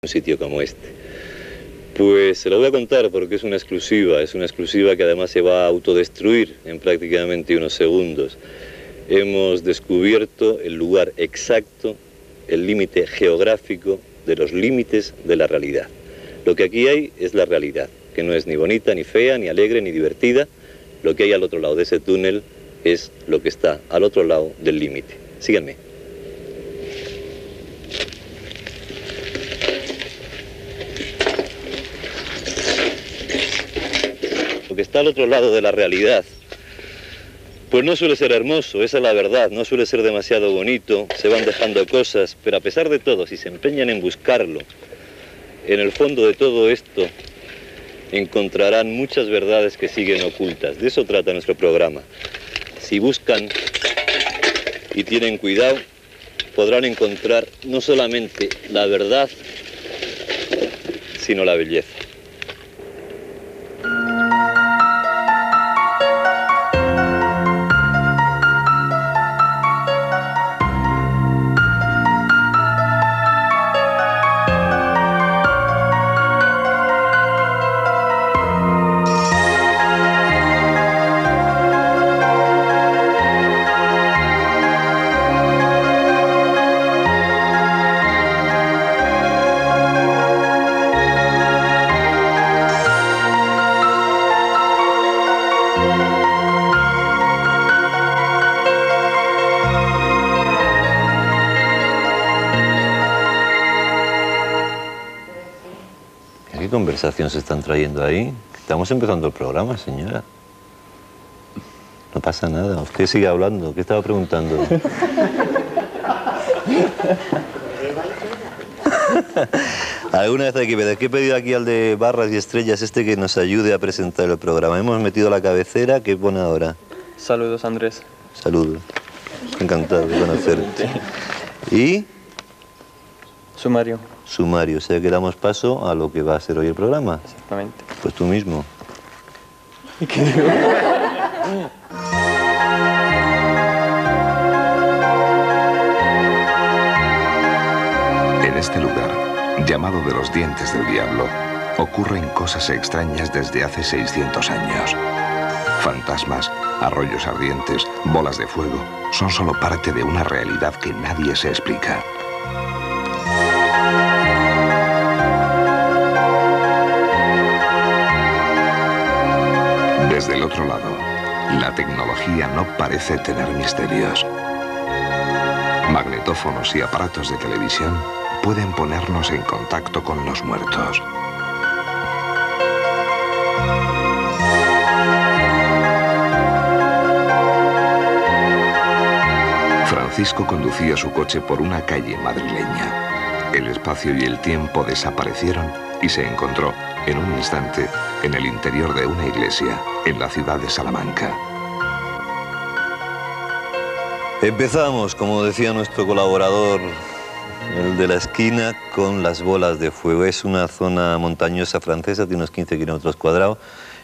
un sitio como este? Pues se lo voy a contar porque es una exclusiva que además se va a autodestruir en prácticamente unos segundos. Hemos descubierto el lugar exacto, el límite geográfico de los límites de la realidad. Lo que aquí hay es la realidad, que no es ni bonita, ni fea, ni alegre, ni divertida. Lo que hay al otro lado de ese túnel es lo que está al otro lado del límite. Síganme. Lo que está al otro lado de la realidad, pues no suele ser hermoso, esa es la verdad, no suele ser demasiado bonito, se van dejando cosas, pero a pesar de todo, si se empeñan en buscarlo, en el fondo de todo esto encontrarán muchas verdades que siguen ocultas. De eso trata nuestro programa. Si buscan y tienen cuidado, podrán encontrar no solamente la verdad, sino la belleza. ¿Qué conversación se están trayendo ahí? Estamos empezando el programa, señora. No pasa nada, usted sigue hablando. ¿Qué estaba preguntando? Alguna vez hay que ver. ¿Qué he pedido aquí al de barras y estrellas que nos ayude a presentar el programa? Hemos metido la cabecera. ¿Qué pone ahora? Saludos, Andrés. Saludos. Encantado de conocerte. ¿Y? Sumario. Sumario, o sea que damos paso a lo que va a ser hoy el programa. Exactamente. Pues tú mismo. ¿Qué digo? En este lugar, llamado de los dientes del diablo, ocurren cosas extrañas desde hace 600 años. Fantasmas, arroyos ardientes, bolas de fuego, son solo parte de una realidad que nadie se explica. Desde el otro lado, la tecnología no parece tener misterios. Magnetófonos y aparatos de televisión pueden ponernos en contacto con los muertos. Francisco conducía su coche por una calle madrileña. El espacio y el tiempo desaparecieron y se encontró, en un instante, en el interior de una iglesia, en la ciudad de Salamanca. Empezamos, como decía nuestro colaborador, el de la esquina, con las bolas de fuego. Es una zona montañosa francesa, tiene unos 15 kilómetros cuadrados,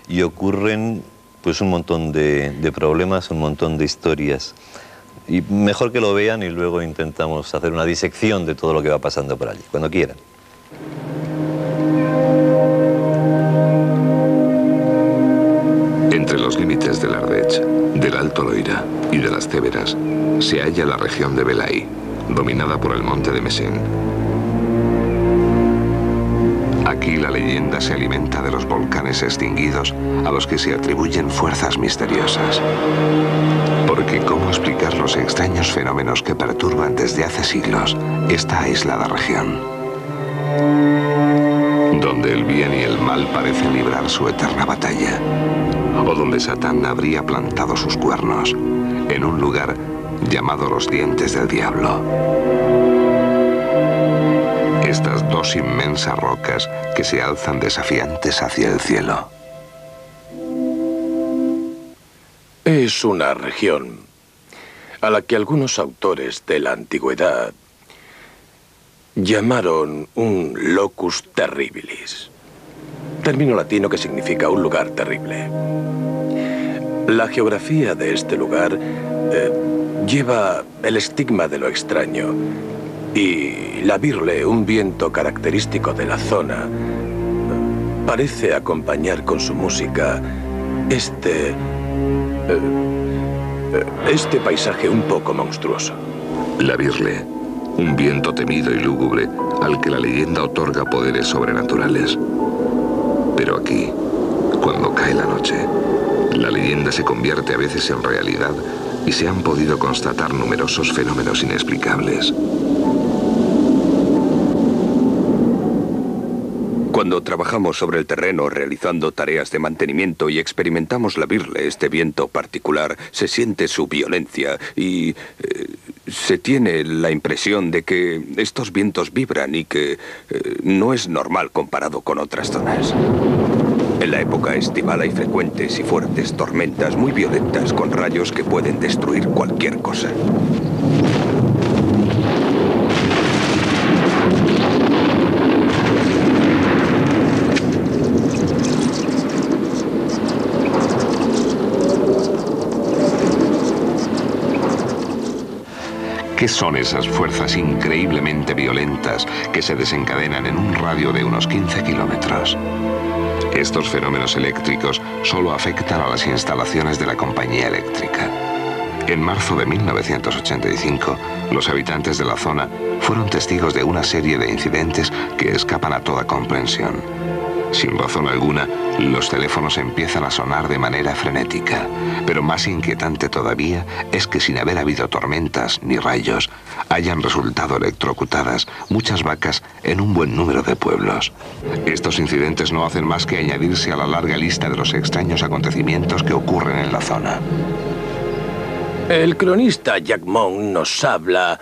y ocurren pues un montón de problemas, un montón de historias. Y mejor que lo vean y luego intentamos hacer una disección de todo lo que va pasando por allí, cuando quieran. Entre los límites del Ardèche, del Alto Loira y de las Céveras, se halla la región de Belaí, dominada por el monte de Mesén. Aquí la leyenda se alimenta de los volcanes extinguidos a los que se atribuyen fuerzas misteriosas. Porque ¿cómo explicar los extraños fenómenos que perturban desde hace siglos esta aislada región? Donde el bien y el mal parecen librar su eterna batalla. O donde Satán habría plantado sus cuernos, en un lugar llamado los dientes del diablo. Estas dos inmensas rocas que se alzan desafiantes hacia el cielo. Es una región a la que algunos autores de la antigüedad llamaron un locus terribilis, término latino que significa un lugar terrible. La geografía de este lugar lleva el estigma de lo extraño Y la birle, un viento característico de la zona, parece acompañar con su música este paisaje un poco monstruoso. La birle, un viento temido y lúgubre al que la leyenda otorga poderes sobrenaturales. Pero aquí, cuando cae la noche, la leyenda se convierte a veces en realidad y se han podido constatar numerosos fenómenos inexplicables. Cuando trabajamos sobre el terreno realizando tareas de mantenimiento y experimentamos la birle, este viento particular, se siente su violencia y se tiene la impresión de que estos vientos vibran y que no es normal comparado con otras zonas. En la época estival hay frecuentes y fuertes tormentas muy violentas con rayos que pueden destruir cualquier cosa. ¿Qué son esas fuerzas increíblemente violentas que se desencadenan en un radio de unos 15 kilómetros? Estos fenómenos eléctricos solo afectan a las instalaciones de la compañía eléctrica. En marzo de 1985, los habitantes de la zona fueron testigos de una serie de incidentes que escapan a toda comprensión. Sin razón alguna, los teléfonos empiezan a sonar de manera frenética. Pero más inquietante todavía es que sin haber habido tormentas ni rayos, hayan resultado electrocutadas muchas vacas en un buen número de pueblos. Estos incidentes no hacen más que añadirse a la larga lista de los extraños acontecimientos que ocurren en la zona. El cronista Jack Monk nos habla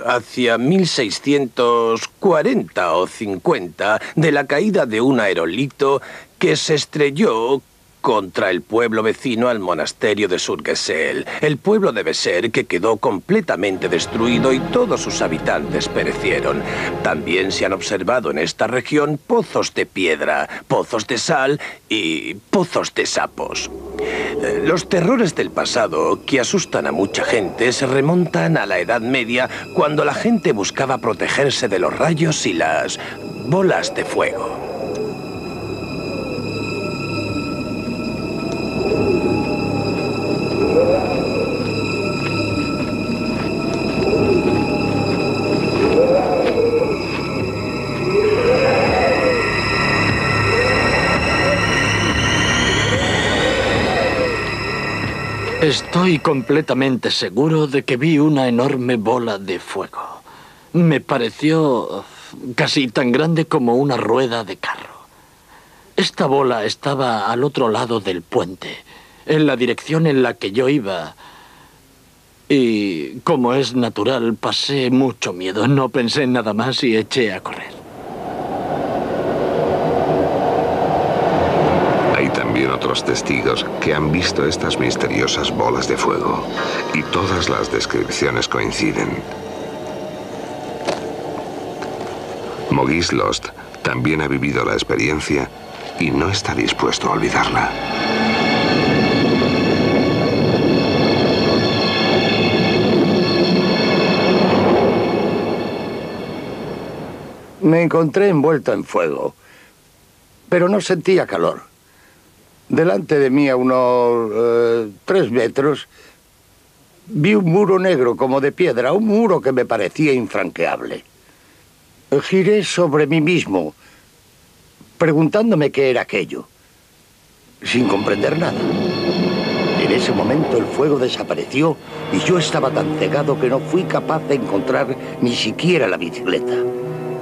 hacia 1640 o 50 de la caída de un aerolito que se estrelló contra el pueblo vecino al monasterio de Surgesel. El pueblo de Beser que quedó completamente destruido y todos sus habitantes perecieron. También se han observado en esta región pozos de piedra, pozos de sal y pozos de sapos. Los terrores del pasado, que asustan a mucha gente, se remontan a la Edad Media, cuando la gente buscaba protegerse de los rayos y las bolas de fuego. Estoy completamente seguro de que vi una enorme bola de fuego. Me pareció casi tan grande como una rueda de carro. Esta bola estaba al otro lado del puente, en la dirección en la que yo iba. Y, como es natural, pasé mucho miedo. No pensé en nada más y eché a correr. Hay también otros testigos que han visto estas misteriosas bolas de fuego, y todas las descripciones coinciden. Maurice Lost también ha vivido la experiencia y no está dispuesto a olvidarla. Me encontré envuelto en fuego, pero no sentía calor. Delante de mí, a unos 3 metros, vi un muro negro como de piedra, un muro que me parecía infranqueable. Giré sobre mí mismo, preguntándome qué era aquello, sin comprender nada. En ese momento el fuego desapareció y yo estaba tan cegado que no fui capaz de encontrar ni siquiera la bicicleta.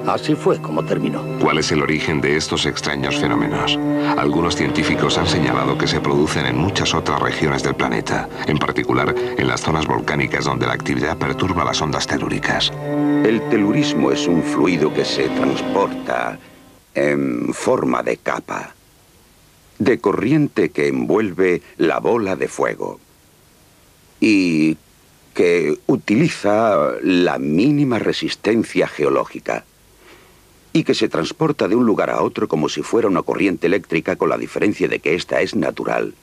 Así fue como terminó. ¿Cuál es el origen de estos extraños fenómenos? Algunos científicos han señalado que se producen en muchas otras regiones del planeta, en particular en las zonas volcánicas donde la actividad perturba las ondas telúricas. El telurismo es un fluido que se transporta en forma de capa, de corriente que envuelve la bola de fuego y que utiliza la mínima resistencia geológica y que se transporta de un lugar a otro como si fuera una corriente eléctrica, con la diferencia de que esta es natural.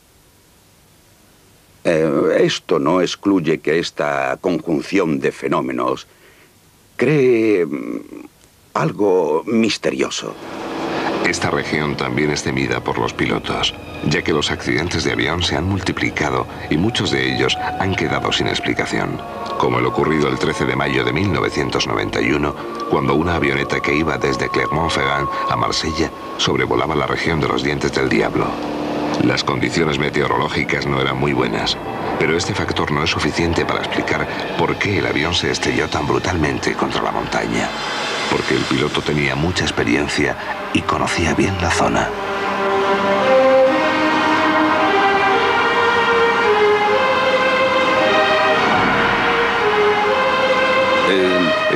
Esto no excluye que esta conjunción de fenómenos cree algo misterioso. Esta región también es temida por los pilotos, ya que los accidentes de avión se han multiplicado y muchos de ellos han quedado sin explicación, como el ocurrido el 13 de mayo de 1991, cuando una avioneta que iba desde Clermont-Ferrand a Marsella sobrevolaba la región de los Dientes del Diablo. Las condiciones meteorológicas no eran muy buenas, pero este factor no es suficiente para explicar por qué el avión se estrelló tan brutalmente contra la montaña. Porque el piloto tenía mucha experiencia y conocía bien la zona.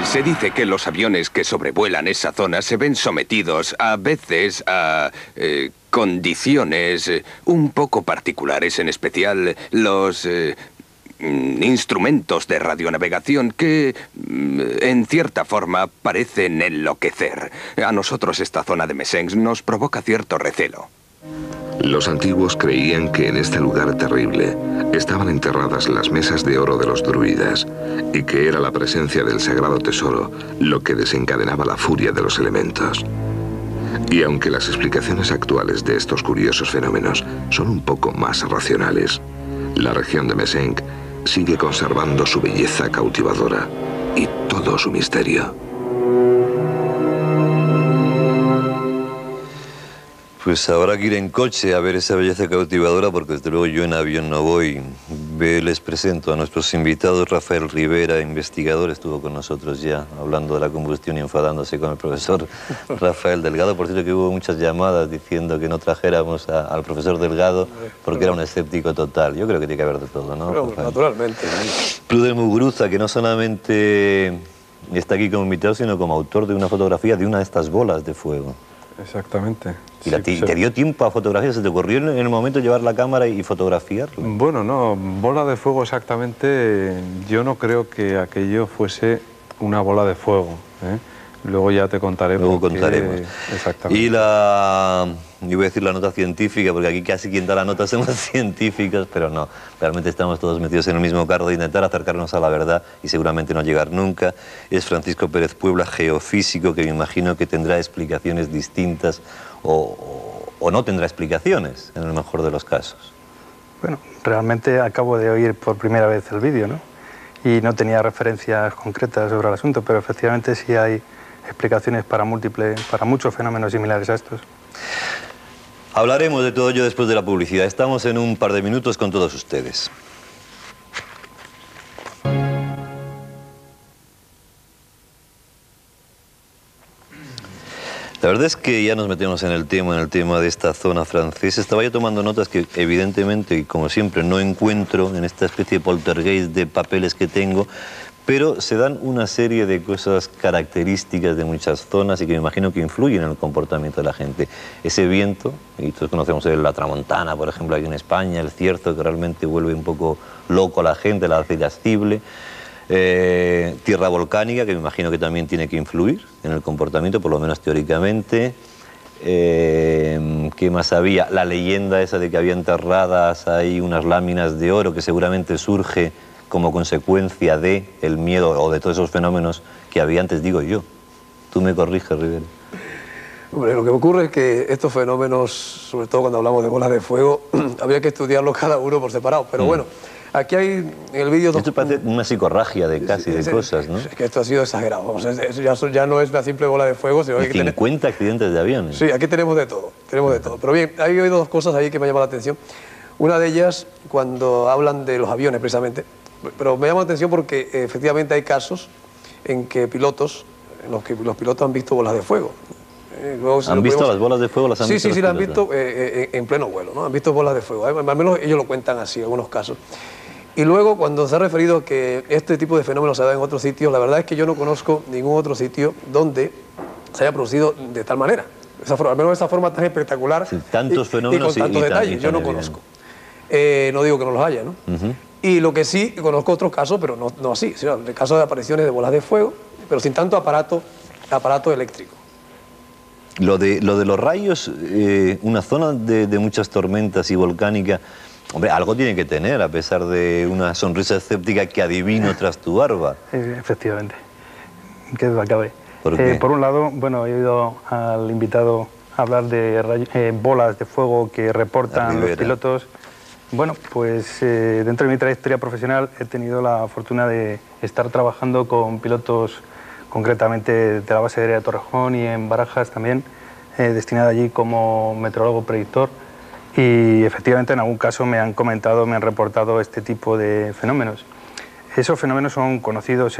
Se dice que los aviones que sobrevuelan esa zona se ven sometidos a veces a condiciones un poco particulares, en especial los instrumentos de radionavegación que, en cierta forma, parecen enloquecer. A nosotros esta zona de Messens nos provoca cierto recelo. Los antiguos creían que en este lugar terrible estaban enterradas las mesas de oro de los druidas y que era la presencia del sagrado tesoro lo que desencadenaba la furia de los elementos. Y aunque las explicaciones actuales de estos curiosos fenómenos son un poco más racionales, la región de Messens sigue conservando su belleza cautivadora y todo su misterio. Pues habrá que ir en coche a ver esa belleza cautivadora, porque desde luego yo en avión no voy. Les presento a nuestros invitados. Rafael Rivera, investigador, estuvo con nosotros ya hablando de la combustión y enfadándose con el profesor Rafael Delgado. Por cierto que hubo muchas llamadas diciendo que no trajéramos al profesor Delgado porque era un escéptico total. Yo creo que tiene que haber de todo, ¿no? Pero, naturalmente. Prudel Muguruza, que no solamente está aquí como invitado, sino como autor de una fotografía de una de estas bolas de fuego. Exactamente. ¿Y te dio tiempo a fotografiar? ¿Se te ocurrió en el momento llevar la cámara y fotografiarla? Bueno, no, bola de fuego exactamente, yo no creo que aquello fuese una bola de fuego, ¿eh? Luego ya te contaré. Luego contaremos. Exactamente. Y yo voy a decir la nota científica, porque aquí casi quien da la nota son los científicos, pero no, realmente estamos todos metidos en el mismo carro de intentar acercarnos a la verdad y seguramente no llegar nunca. Es Francisco Pérez Puebla, geofísico, que me imagino que tendrá explicaciones distintas o no tendrá explicaciones, en el mejor de los casos. Bueno, realmente acabo de oír por primera vez el vídeo, ¿no? Y no tenía referencias concretas sobre el asunto, pero efectivamente sí hay explicaciones para muchos fenómenos similares a estos. Hablaremos de todo ello después de la publicidad. Estamos en un par de minutos con todos ustedes. La verdad es que ya nos metemos en el tema de esta zona francesa. Estaba yo tomando notas que evidentemente, y como siempre, no encuentro en esta especie de poltergeist de papeles que tengo, pero se dan una serie de cosas características de muchas zonas y que me imagino que influyen en el comportamiento de la gente. Ese viento, y todos conocemos la tramontana, por ejemplo, aquí en España, el cierzo, que realmente vuelve un poco loco a la gente, la hace irascible. Tierra volcánica, que me imagino que también tiene que influir en el comportamiento, por lo menos teóricamente. ¿Qué más había? La leyenda esa de que había enterradas ahí unas láminas de oro, que seguramente surge como consecuencia del miedo o de todos esos fenómenos que había antes, digo yo. Tú me corriges, Rivera. Hombre, lo que ocurre es que estos fenómenos, sobre todo cuando hablamos de bolas de fuego, habría que estudiarlos cada uno por separado, pero bueno. Aquí hay en el vídeo... Esto parece una psicorragia de cosas, ¿no? Es que esto ha sido exagerado. Vamos, eso ya no es una simple bola de fuego, sino que 50 accidentes de aviones. Sí, aquí tenemos de todo, Pero bien, hay oído dos cosas ahí que me llaman la atención. Una de ellas, cuando hablan de los aviones, precisamente. Pero me llama la atención porque efectivamente hay casos en que en los que los pilotos han visto bolas de fuego. ¿Han visto las bolas de fuego? ¿Las han visto? Sí, las han visto en pleno vuelo, ¿no? Han visto bolas de fuego. Al menos ellos lo cuentan así, en algunos casos. Y luego, cuando se ha referido a que este tipo de fenómenos se da en otros sitios, la verdad es que yo no conozco ningún otro sitio donde se haya producido de tal manera. Al menos de esa forma tan espectacular. Sí, tantos fenómenos y con tantos detalles. Yo no conozco. No digo que no los haya, ¿no? Y lo que sí, conozco otros casos, pero no así. Sino el caso de apariciones de bolas de fuego, pero sin tanto aparato eléctrico. Lo de los rayos, una zona de muchas tormentas y volcánica, hombre, algo tiene que tener, a pesar de una sonrisa escéptica que adivino tras tu barba. Efectivamente. qué duda cabe. ¿Por qué? Por un lado, bueno, he oído al invitado hablar de bolas de fuego que reportan los pilotos. Bueno, pues dentro de mi trayectoria profesional he tenido la fortuna de estar trabajando con pilotos concretamente de la base aérea de Torrejón y en Barajas también, destinado allí como meteorólogo predictor. Y efectivamente en algún caso me han comentado, me han reportado este tipo de fenómenos. Esos fenómenos son conocidos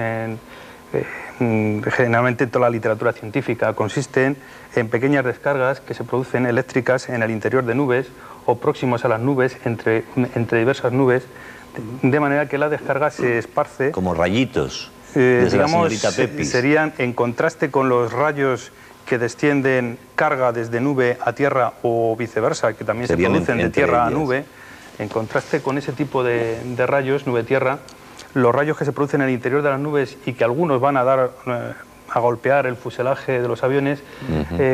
generalmente en toda la literatura científica. Consisten en pequeñas descargas que se producen eléctricas en el interior de nubes o próximos a las nubes, entre diversas nubes, de manera que la descarga se esparce. Como rayitos, digamos, serían en contraste con los rayos que descienden carga desde nube a tierra o viceversa, que también se producen de tierra a nube. En contraste con ese tipo de rayos, nube-tierra, los rayos que se producen en el interior de las nubes y que algunos van a dar a golpear el fuselaje de los aviones,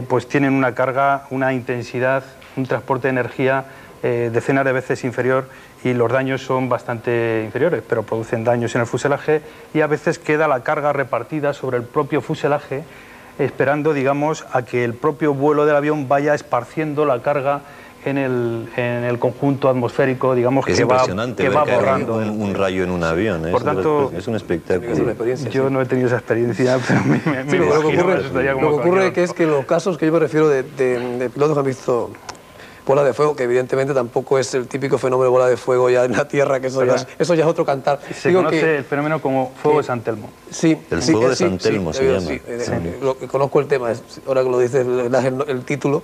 pues tienen una carga, una intensidad, un transporte de energía decenas de veces inferior, y los daños son bastante inferiores, pero producen daños en el fuselaje y a veces queda la carga repartida sobre el propio fuselaje, esperando, digamos, a que el propio vuelo del avión vaya esparciendo la carga en el conjunto atmosférico, digamos, que va borrando un rayo en un avión. Por tanto, es un espectáculo. Yo no he tenido esa experiencia, pero lo que ocurre es que en los casos que yo me refiero de pilotos que han visto bola de fuego, que evidentemente tampoco es el típico fenómeno de bola de fuego ya en la Tierra, que eso ya es otro cantar. Se conoce el fenómeno como fuego de San Telmo. Sí, el fuego de San Telmo se llama. Conozco el tema, ahora que lo dices, el título.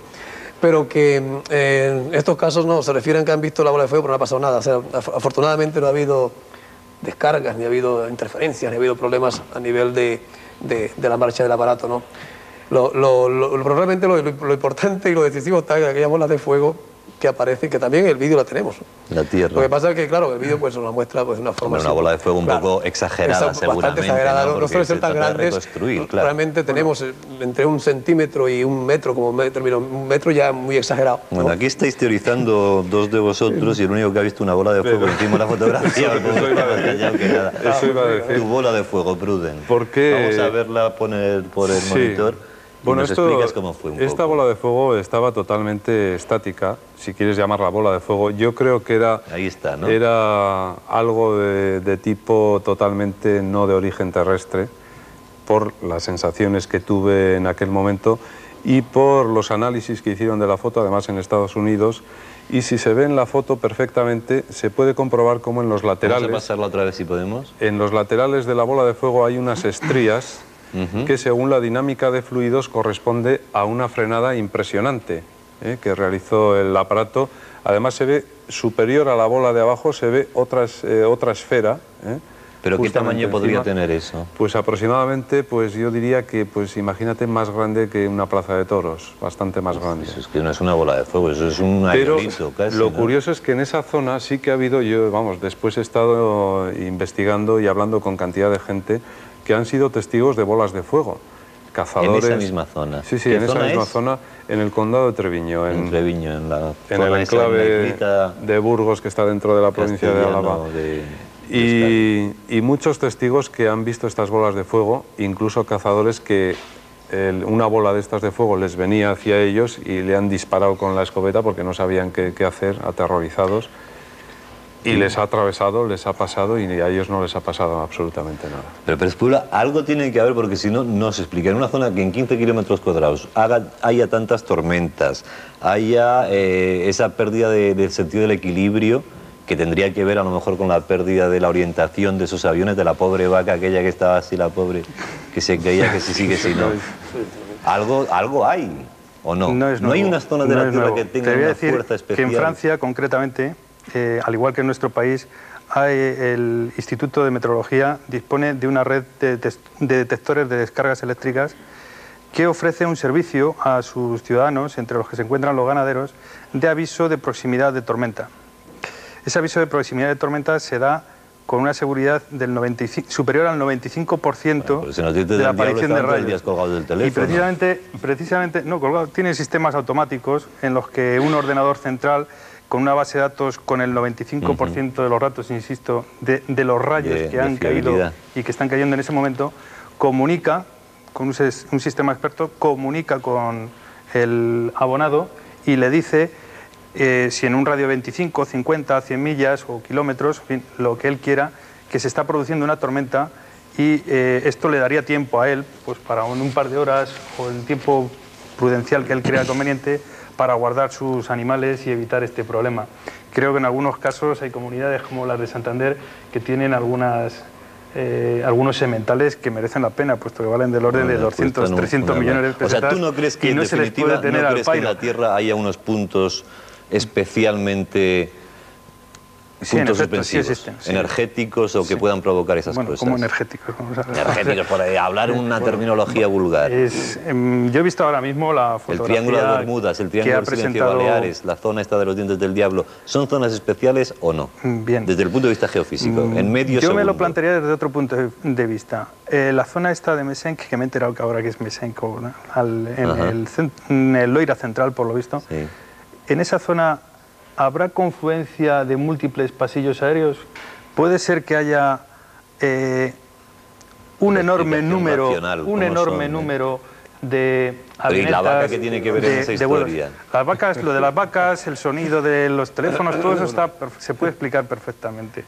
Pero que en estos casos no, se refieren que han visto la bola de fuego, pero no ha pasado nada. O sea, afortunadamente no ha habido descargas, ni ha habido interferencias, ni ha habido problemas a nivel de la marcha del aparato, ¿no? Probablemente lo importante y lo decisivo está en aquellas bolas de fuego que aparecen, que también en el vídeo la tenemos. La Tierra. Lo que pasa es que, claro, el vídeo pues nos muestra pues, de una forma... Una bola de fuego un poco exagerada, seguramente. Bastante exagerada, no suele ser tan grandes. Realmente tenemos entre 1 centímetro y 1 metro, como un metro ya muy exagerado, ¿no? Bueno, aquí estáis teorizando dos de vosotros y el único que ha visto una bola de fuego encima de la fotografía. Eso iba a decir. Tu bola de fuego, Pruden. ¿Por qué? Vamos a verla por el monitor. Bueno, nos explicas cómo fue un esta poco. bola de fuego estaba totalmente estática, si quieres llamarla bola de fuego. Yo creo que era, ahí está, ¿no? Era algo de tipo totalmente no de origen terrestre, por las sensaciones que tuve en aquel momento y por los análisis que hicieron de la foto, además en Estados Unidos. Y si se ve en la foto perfectamente, se puede comprobar cómo en los laterales... Vamos a pasarla otra vez si podemos. En los laterales de la bola de fuego hay unas estrías que según la dinámica de fluidos corresponde a una frenada impresionante que realizó el aparato. Además se ve superior a la bola de abajo, se ve otra esfera. ¿Pero qué tamaño podría tener eso? Pues aproximadamente, pues yo diría que, pues imagínate, más grande que una plaza de toros, bastante más grande. Eso es que no es una bola de fuego, eso es un aerolito casi. Lo curioso es que en esa zona sí que ha habido, después he estado investigando y hablando con cantidad de gente que han sido testigos de bolas de fuego. Cazadores. En esa misma zona. Sí, en esa misma zona, en el condado de Treviño. En Treviño, en el enclave de Burgos, que está dentro de la provincia de Álava. Y muchos testigos que han visto estas bolas de fuego, incluso cazadores que una bola de estas de fuego les venía hacia ellos y le han disparado con la escopeta porque no sabían qué hacer, aterrorizados. Y les ha atravesado, les ha pasado y a ellos no les ha pasado absolutamente nada. Pero Espula, algo tiene que haber porque si no, no se explica. En una zona que en 15 kilómetros cuadrados haya tantas tormentas, haya esa pérdida del sentido del equilibrio, que tendría que ver a lo mejor con la pérdida de la orientación de esos aviones, de la pobre vaca aquella que estaba así, la pobre, que se creía que si sigue, si no. Algo hay, ¿o no? No hay unas zonas de la Tierra que tengan una fuerza especial. Que en Francia, concretamente, al igual que en nuestro país, el Instituto de Meteorología dispone de una red de detectores de descargas eléctricas que ofrece un servicio a sus ciudadanos, entre los que se encuentran los ganaderos, de aviso de proximidad de tormenta. Ese aviso de proximidad de tormenta se da con una seguridad superior al 95% de la aparición de rayos. Y precisamente, no colgado, tiene sistemas automáticos en los que un ordenador central con una base de datos con el 95% de los datos, insisto, de los rayos que han caído y que están cayendo en ese momento, comunica con un sistema experto, comunica con el abonado y le dice si en un radio de 25, 50, 100 millas o kilómetros, en fin, lo que él quiera, que se está produciendo una tormenta, y esto le daría tiempo a él, pues para un par de horas o el tiempo prudencial que él crea conveniente, para guardar sus animales y evitar este problema. Creo que en algunos casos hay comunidades como las de Santander que tienen algunos sementales que merecen la pena, puesto que valen del orden de 200, 300 millones de pesetas. O sea, ¿tú no crees que, no se les puede tener no al crees que en pairo? la Tierra haya unos puntos especialmente... Sí, puntos en efecto, suspensivos, sí existen, sí. energéticos o que puedan provocar esas cosas? Como energéticos. Energéticos, por hablar una terminología vulgar. Yo he visto ahora mismo la fotografía... El Triángulo de Bermudas, el Triángulo del Silencio de Baleares, la zona esta de los Dientes del Diablo, ¿son zonas especiales o no? Bien. Desde el punto de vista geofísico, en medio Yo segundo. me lo plantearía desde otro punto de vista. La zona esta de Mesenc, que me he enterado que ahora que es Mesenc, ¿no? en el Loira Central, por lo visto, sí. En esa zona... ¿Habrá confluencia de múltiples pasillos aéreos? ¿Puede ser que haya un enorme número de avionetas? ¿Y la vaca qué tiene que ver en esa historia? Las vacas, lo de las vacas, el sonido de los teléfonos, todo eso se puede explicar perfectamente.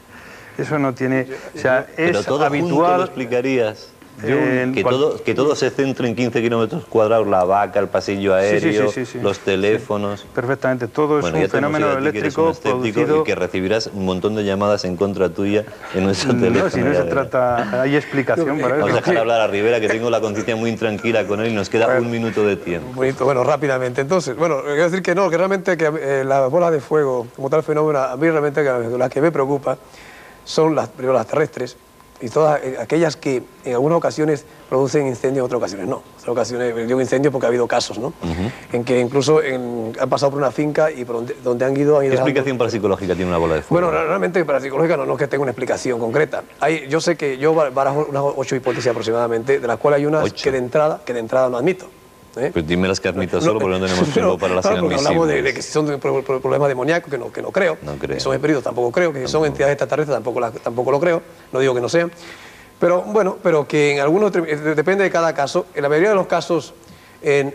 Eso no tiene... O sea, pero es todo habitual... junto lo explicarías. Que todo se centre en 15 kilómetros cuadrados, la vaca, el pasillo aéreo, sí. los teléfonos... Perfectamente, todo es un fenómeno eléctrico producido... Y que recibirás un montón de llamadas en contra tuya en nuestro teléfono. No, si no se trata... Hay explicación para eso. Vamos a dejar hablar a Rivera, que tengo la conciencia muy intranquila con él y nos queda un minuto de tiempo. Bueno, rápidamente. Entonces, bueno, quiero decir que no, que realmente que la bola de fuego, como tal fenómeno, a mí realmente la que me preocupa son primero las terrestres, y todas aquellas que en algunas ocasiones producen incendios, en otras ocasiones no. En otras ocasiones digo incendio porque ha habido casos, ¿no? En que incluso han pasado por una finca y por donde han ido... ¿Qué explicación parapsicológica tiene una bola de fuego? Bueno, realmente parapsicológica no es que tenga una explicación concreta. Yo sé que yo barajo unas 8 hipótesis aproximadamente, de las cuales hay unas que de entrada no admito. Pues dime las que admito solo, porque no tenemos tiempo para las inadmisibles. Hablamos de que si son problemas demoníacos, que no creo. No creo. Que son espíritus, tampoco creo. Que son entidades extraterrestres, tampoco lo creo. No digo que no sean. Pero bueno, pero que en algunos... Depende de cada caso. En la mayoría de los casos,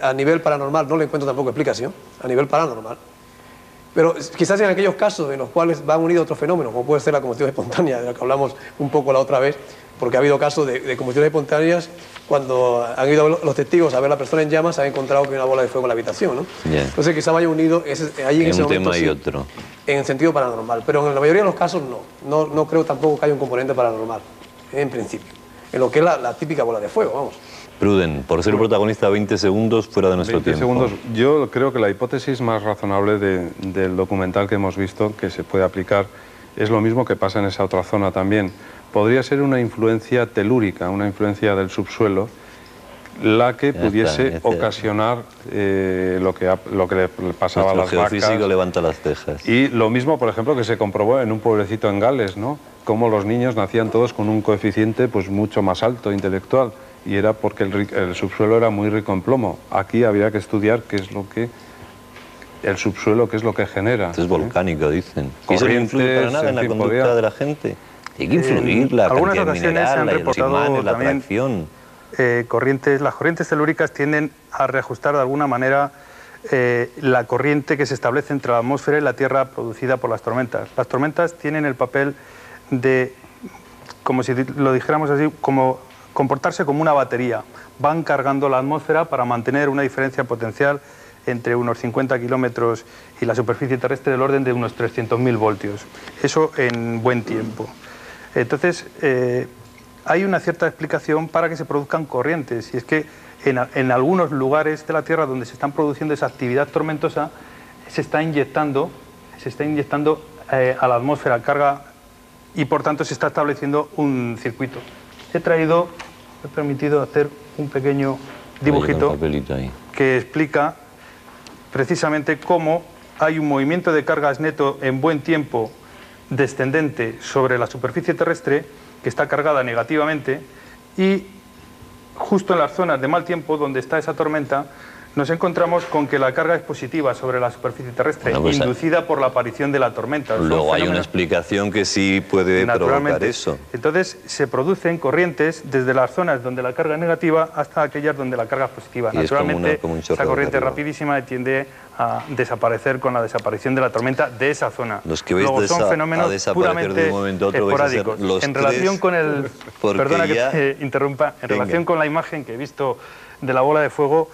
a nivel paranormal, no le encuentro tampoco explicación. A nivel paranormal. Pero quizás en aquellos casos en los cuales van unidos otros fenómenos, como puede ser la combustión espontánea, de la que hablamos un poco la otra vez, porque ha habido casos de combustiones espontáneas cuando han ido los testigos a ver a la persona en llamas, han encontrado que hay una bola de fuego en la habitación, ¿no? Yeah. Entonces quizá vaya unido ahí en ese un momento, tema y otro. En el sentido paranormal, pero en la mayoría de los casos no creo tampoco que haya un componente paranormal, en principio, en lo que es la típica bola de fuego, vamos. Pruden, por ser protagonista 20 segundos fuera de nuestro 20 tiempo. segundos. Yo creo que la hipótesis más razonable del documental que hemos visto, que se puede aplicar, es lo mismo que pasa en esa otra zona también. Podría ser una influencia telúrica, una influencia del subsuelo, la que pudiese ocasionar lo que le pasaba a las vacas. El geofísico levanta las cejas. Y lo mismo, por ejemplo, que se comprobó en un pueblecito en Gales, ¿no? Cómo los niños nacían todos con un coeficiente pues mucho más alto intelectual, y era porque el subsuelo era muy rico en plomo. Aquí habría que estudiar qué es lo que el subsuelo, qué es lo que genera. Esto es volcánico, dicen. ¿Y eso no influye para nada en la conducta de la gente? Tiene que influir la cantidad mineral, los imanes, la atracción. Las corrientes telúricas tienden a reajustar de alguna manera la corriente que se establece entre la atmósfera y la Tierra producida por las tormentas. Las tormentas tienen el papel de, como si lo dijéramos así, como comportarse como una batería. Van cargando la atmósfera para mantener una diferencia potencial entre unos 50 kilómetros y la superficie terrestre del orden de unos 300.000 voltios. Eso en buen tiempo. Entonces, hay una cierta explicación para que se produzcan corrientes, y es que en algunos lugares de la Tierra donde se están produciendo esa actividad tormentosa, se está inyectando a la atmósfera carga, y por tanto se está estableciendo un circuito. He permitido hacer un pequeño dibujito que explica precisamente cómo hay un movimiento de cargas neto en buen tiempo descendente sobre la superficie terrestre, que está cargada negativamente, y justo en las zonas de mal tiempo donde está esa tormenta, nos encontramos con que la carga es positiva sobre la superficie terrestre, bueno, pues, inducida por la aparición de la tormenta. Luego hay una explicación que sí puede provocar eso. Entonces se producen corrientes desde las zonas donde la carga es negativa hasta aquellas donde la carga es positiva. Y naturalmente, como un chorro esa corriente de rapidísima tiende a desaparecer con la desaparición de la tormenta de esa zona. Los que veis Luego son fenómenos puramente de un momento a otro esporádicos. Los en relación con el... Perdona que te interrumpa. En relación con la imagen que he visto de la bola de fuego,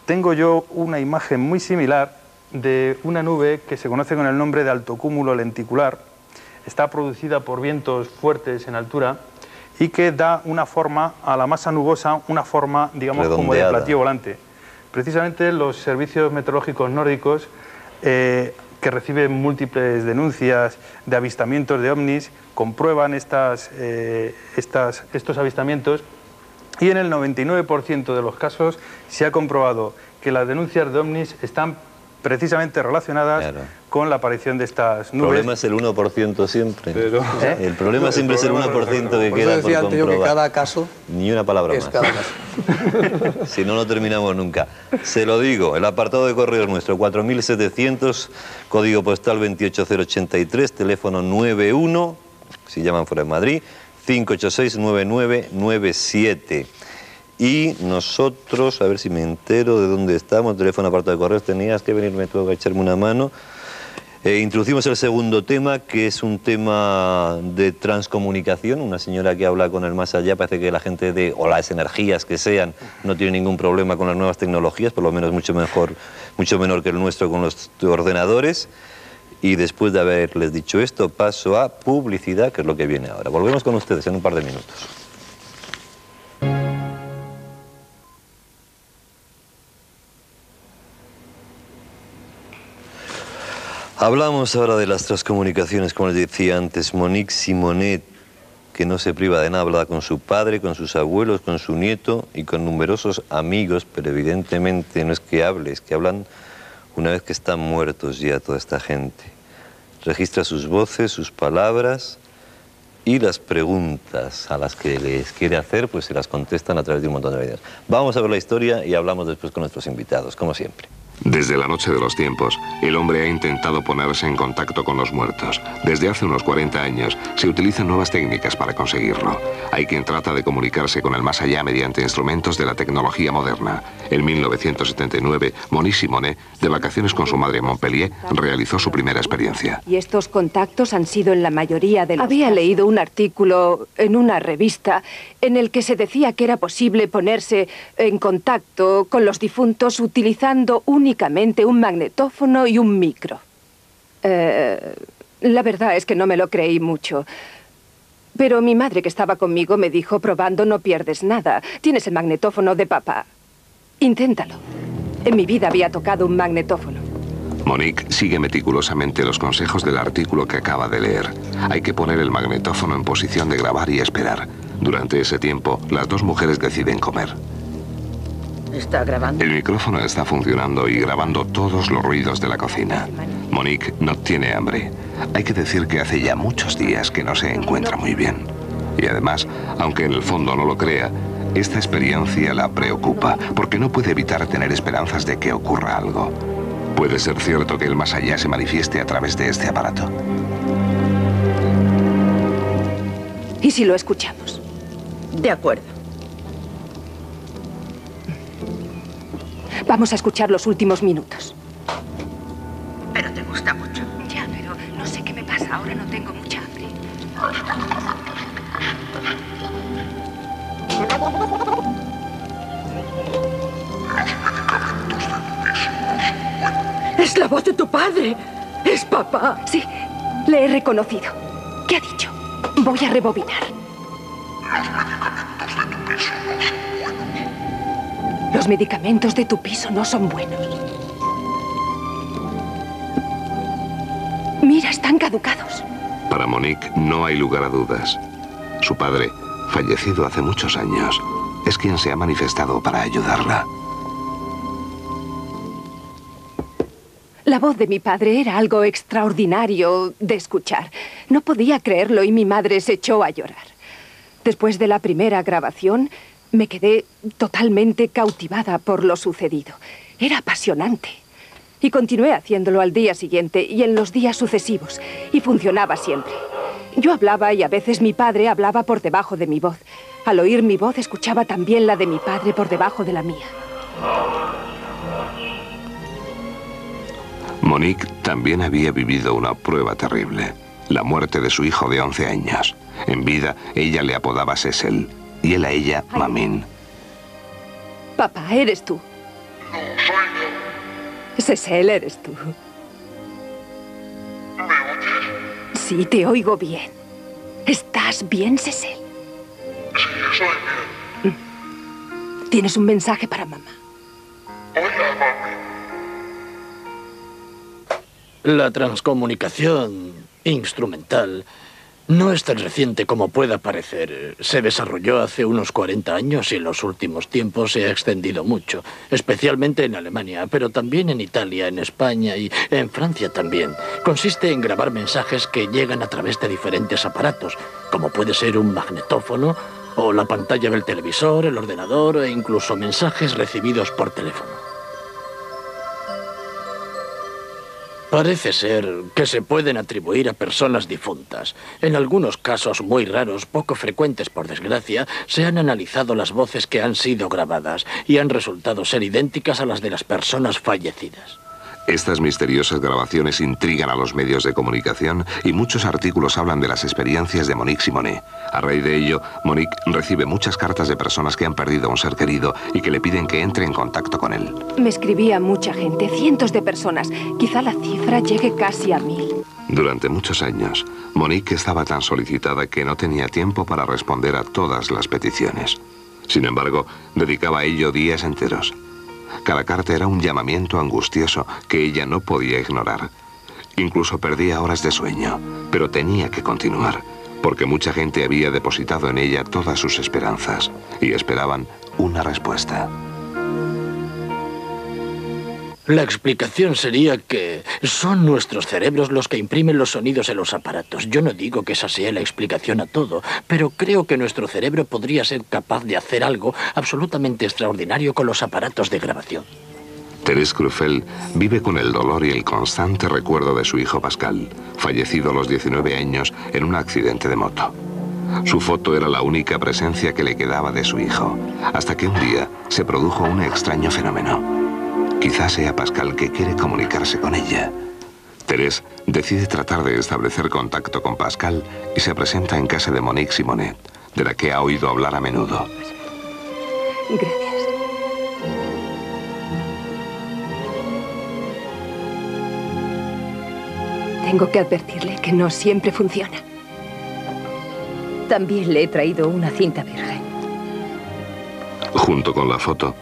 tengo yo una imagen muy similar de una nube que se conoce con el nombre de alto cúmulo lenticular. Está producida por vientos fuertes en altura y que da una forma a la masa nubosa, una forma, digamos, redondeada, como de platillo volante. Precisamente los servicios meteorológicos nórdicos, que reciben múltiples denuncias de avistamientos de ovnis, comprueban estos avistamientos, y en el 99% de los casos se ha comprobado que las denuncias de ovnis están precisamente relacionadas con la aparición de estas nubes. El problema es el 1% siempre. Pero, el problema siempre es el 1% que queda por comprobar. Que cada caso ni una palabra es más. Cada caso. Si no, no terminamos nunca. Se lo digo, el apartado de correos nuestro, 4700, código postal 28083, teléfono 91, si llaman fuera de Madrid, 586-9997. Y nosotros, a ver si me entero de dónde estamos, teléfono apartado de correos, tenías que venirme tú a echarme una mano. Introducimos el segundo tema, que es un tema de transcomunicación, una señora que habla con el más allá, parece que la gente o las energías que sean, no tiene ningún problema con las nuevas tecnologías, por lo menos mucho menor que el nuestro con los ordenadores. Y después de haberles dicho esto, paso a publicidad, que es lo que viene ahora. Volvemos con ustedes en un par de minutos. Hablamos ahora de las transcomunicaciones, como les decía antes. Monique Simonet, que no se priva de nada, habla con su padre, con sus abuelos, con su nieto y con numerosos amigos, pero evidentemente no es que hable, es que hablan una vez que están muertos ya toda esta gente. Registra sus voces, sus palabras y las preguntas a las que les quiere hacer, pues se las contestan a través de un montón de videos. Vamos a ver la historia y hablamos después con nuestros invitados, como siempre. Desde la noche de los tiempos, el hombre ha intentado ponerse en contacto con los muertos. Desde hace unos 40 años se utilizan nuevas técnicas para conseguirlo. Hay quien trata de comunicarse con el más allá mediante instrumentos de la tecnología moderna. En 1979, Monique Simonet, de vacaciones con su madre en Montpellier, realizó su primera experiencia. Y estos contactos han sido en la mayoría de los Había leído un artículo en una revista en el que se decía que era posible ponerse en contacto con los difuntos utilizando únicamente un magnetófono y un micro. La verdad es que no me lo creí mucho. Pero mi madre, que estaba conmigo, me dijo, probando no pierdes nada. Tienes el magnetófono de papá. Inténtalo. En mi vida había tocado un magnetófono. Monique sigue meticulosamente los consejos del artículo que acaba de leer. Hay que poner el magnetófono en posición de grabar y esperar. Durante ese tiempo, las dos mujeres deciden comer. ¿Está grabando? El micrófono está funcionando y grabando todos los ruidos de la cocina. Monique no tiene hambre. Hay que decir que hace ya muchos días que no se encuentra muy bien. Y además, aunque en el fondo no lo crea, esta experiencia la preocupa, porque no puede evitar tener esperanzas de que ocurra algo. Puede ser cierto que el más allá se manifieste a través de este aparato. ¿Y si lo escuchamos? De acuerdo. Vamos a escuchar los últimos minutos. Pero te gusta mucho. Ya, pero no sé qué me pasa. Ahora no tengo mucha hambre. ¡Es la voz de tu padre! ¡Es papá! Sí, le he reconocido. ¿Qué ha dicho? Voy a rebobinar. Los medicamentos de tu piso no son buenos. Mira, están caducados. Para Monique no hay lugar a dudas. Su padre, fallecido hace muchos años, es quien se ha manifestado para ayudarla. La voz de mi padre era algo extraordinario de escuchar. No podía creerlo y mi madre se echó a llorar. Después de la primera grabación, me quedé totalmente cautivada por lo sucedido. Era apasionante. Y continué haciéndolo al día siguiente y en los días sucesivos. Y funcionaba siempre. Yo hablaba y a veces mi padre hablaba por debajo de mi voz. Al oír mi voz, escuchaba también la de mi padre por debajo de la mía. Monique también había vivido una prueba terrible. La muerte de su hijo de 11 años. En vida, ella le apodaba Cecil. Y él a ella, Mamín. Papá, eres tú. Cecil, eres tú. Sí, te oigo bien. ¿Estás bien, Cecil? Sí, estoy bien. Tienes un mensaje para mamá. Hola, mami. La transcomunicación instrumental no es tan reciente como pueda parecer. Se desarrolló hace unos 40 años y en los últimos tiempos se ha extendido mucho, especialmente en Alemania, pero también en Italia, en España y en Francia también. Consiste en grabar mensajes que llegan a través de diferentes aparatos, como puede ser un magnetófono o la pantalla del televisor, el ordenador e incluso mensajes recibidos por teléfono. Parece ser que se pueden atribuir a personas difuntas. En algunos casos muy raros, poco frecuentes por desgracia, se han analizado las voces que han sido grabadas y han resultado ser idénticas a las de las personas fallecidas. Estas misteriosas grabaciones intrigan a los medios de comunicación y muchos artículos hablan de las experiencias de Monique Simonet. A raíz de ello, Monique recibe muchas cartas de personas que han perdido a un ser querido y que le piden que entre en contacto con él. Me escribía mucha gente, cientos de personas. Quizá la cifra llegue casi a 1000. Durante muchos años, Monique estaba tan solicitada que no tenía tiempo para responder a todas las peticiones. Sin embargo, dedicaba a ello días enteros. Cada carta era un llamamiento angustioso que ella no podía ignorar. Incluso perdía horas de sueño, pero tenía que continuar, porque mucha gente había depositado en ella todas sus esperanzas y esperaban una respuesta. La explicación sería que son nuestros cerebros los que imprimen los sonidos en los aparatos. Yo no digo que esa sea la explicación a todo, pero creo que nuestro cerebro podría ser capaz de hacer algo absolutamente extraordinario con los aparatos de grabación. Thérèse Cruffel vive con el dolor y el constante recuerdo de su hijo Pascal, fallecido a los 19 años en un accidente de moto. Su foto era la única presencia que le quedaba de su hijo, hasta que un día se produjo un extraño fenómeno. Quizás sea Pascal que quiere comunicarse con ella. Thérèse decide tratar de establecer contacto con Pascal y se presenta en casa de Monique Simonet, de la que ha oído hablar a menudo. Gracias. Tengo que advertirle que no siempre funciona. También le he traído una cinta virgen. Junto con la foto,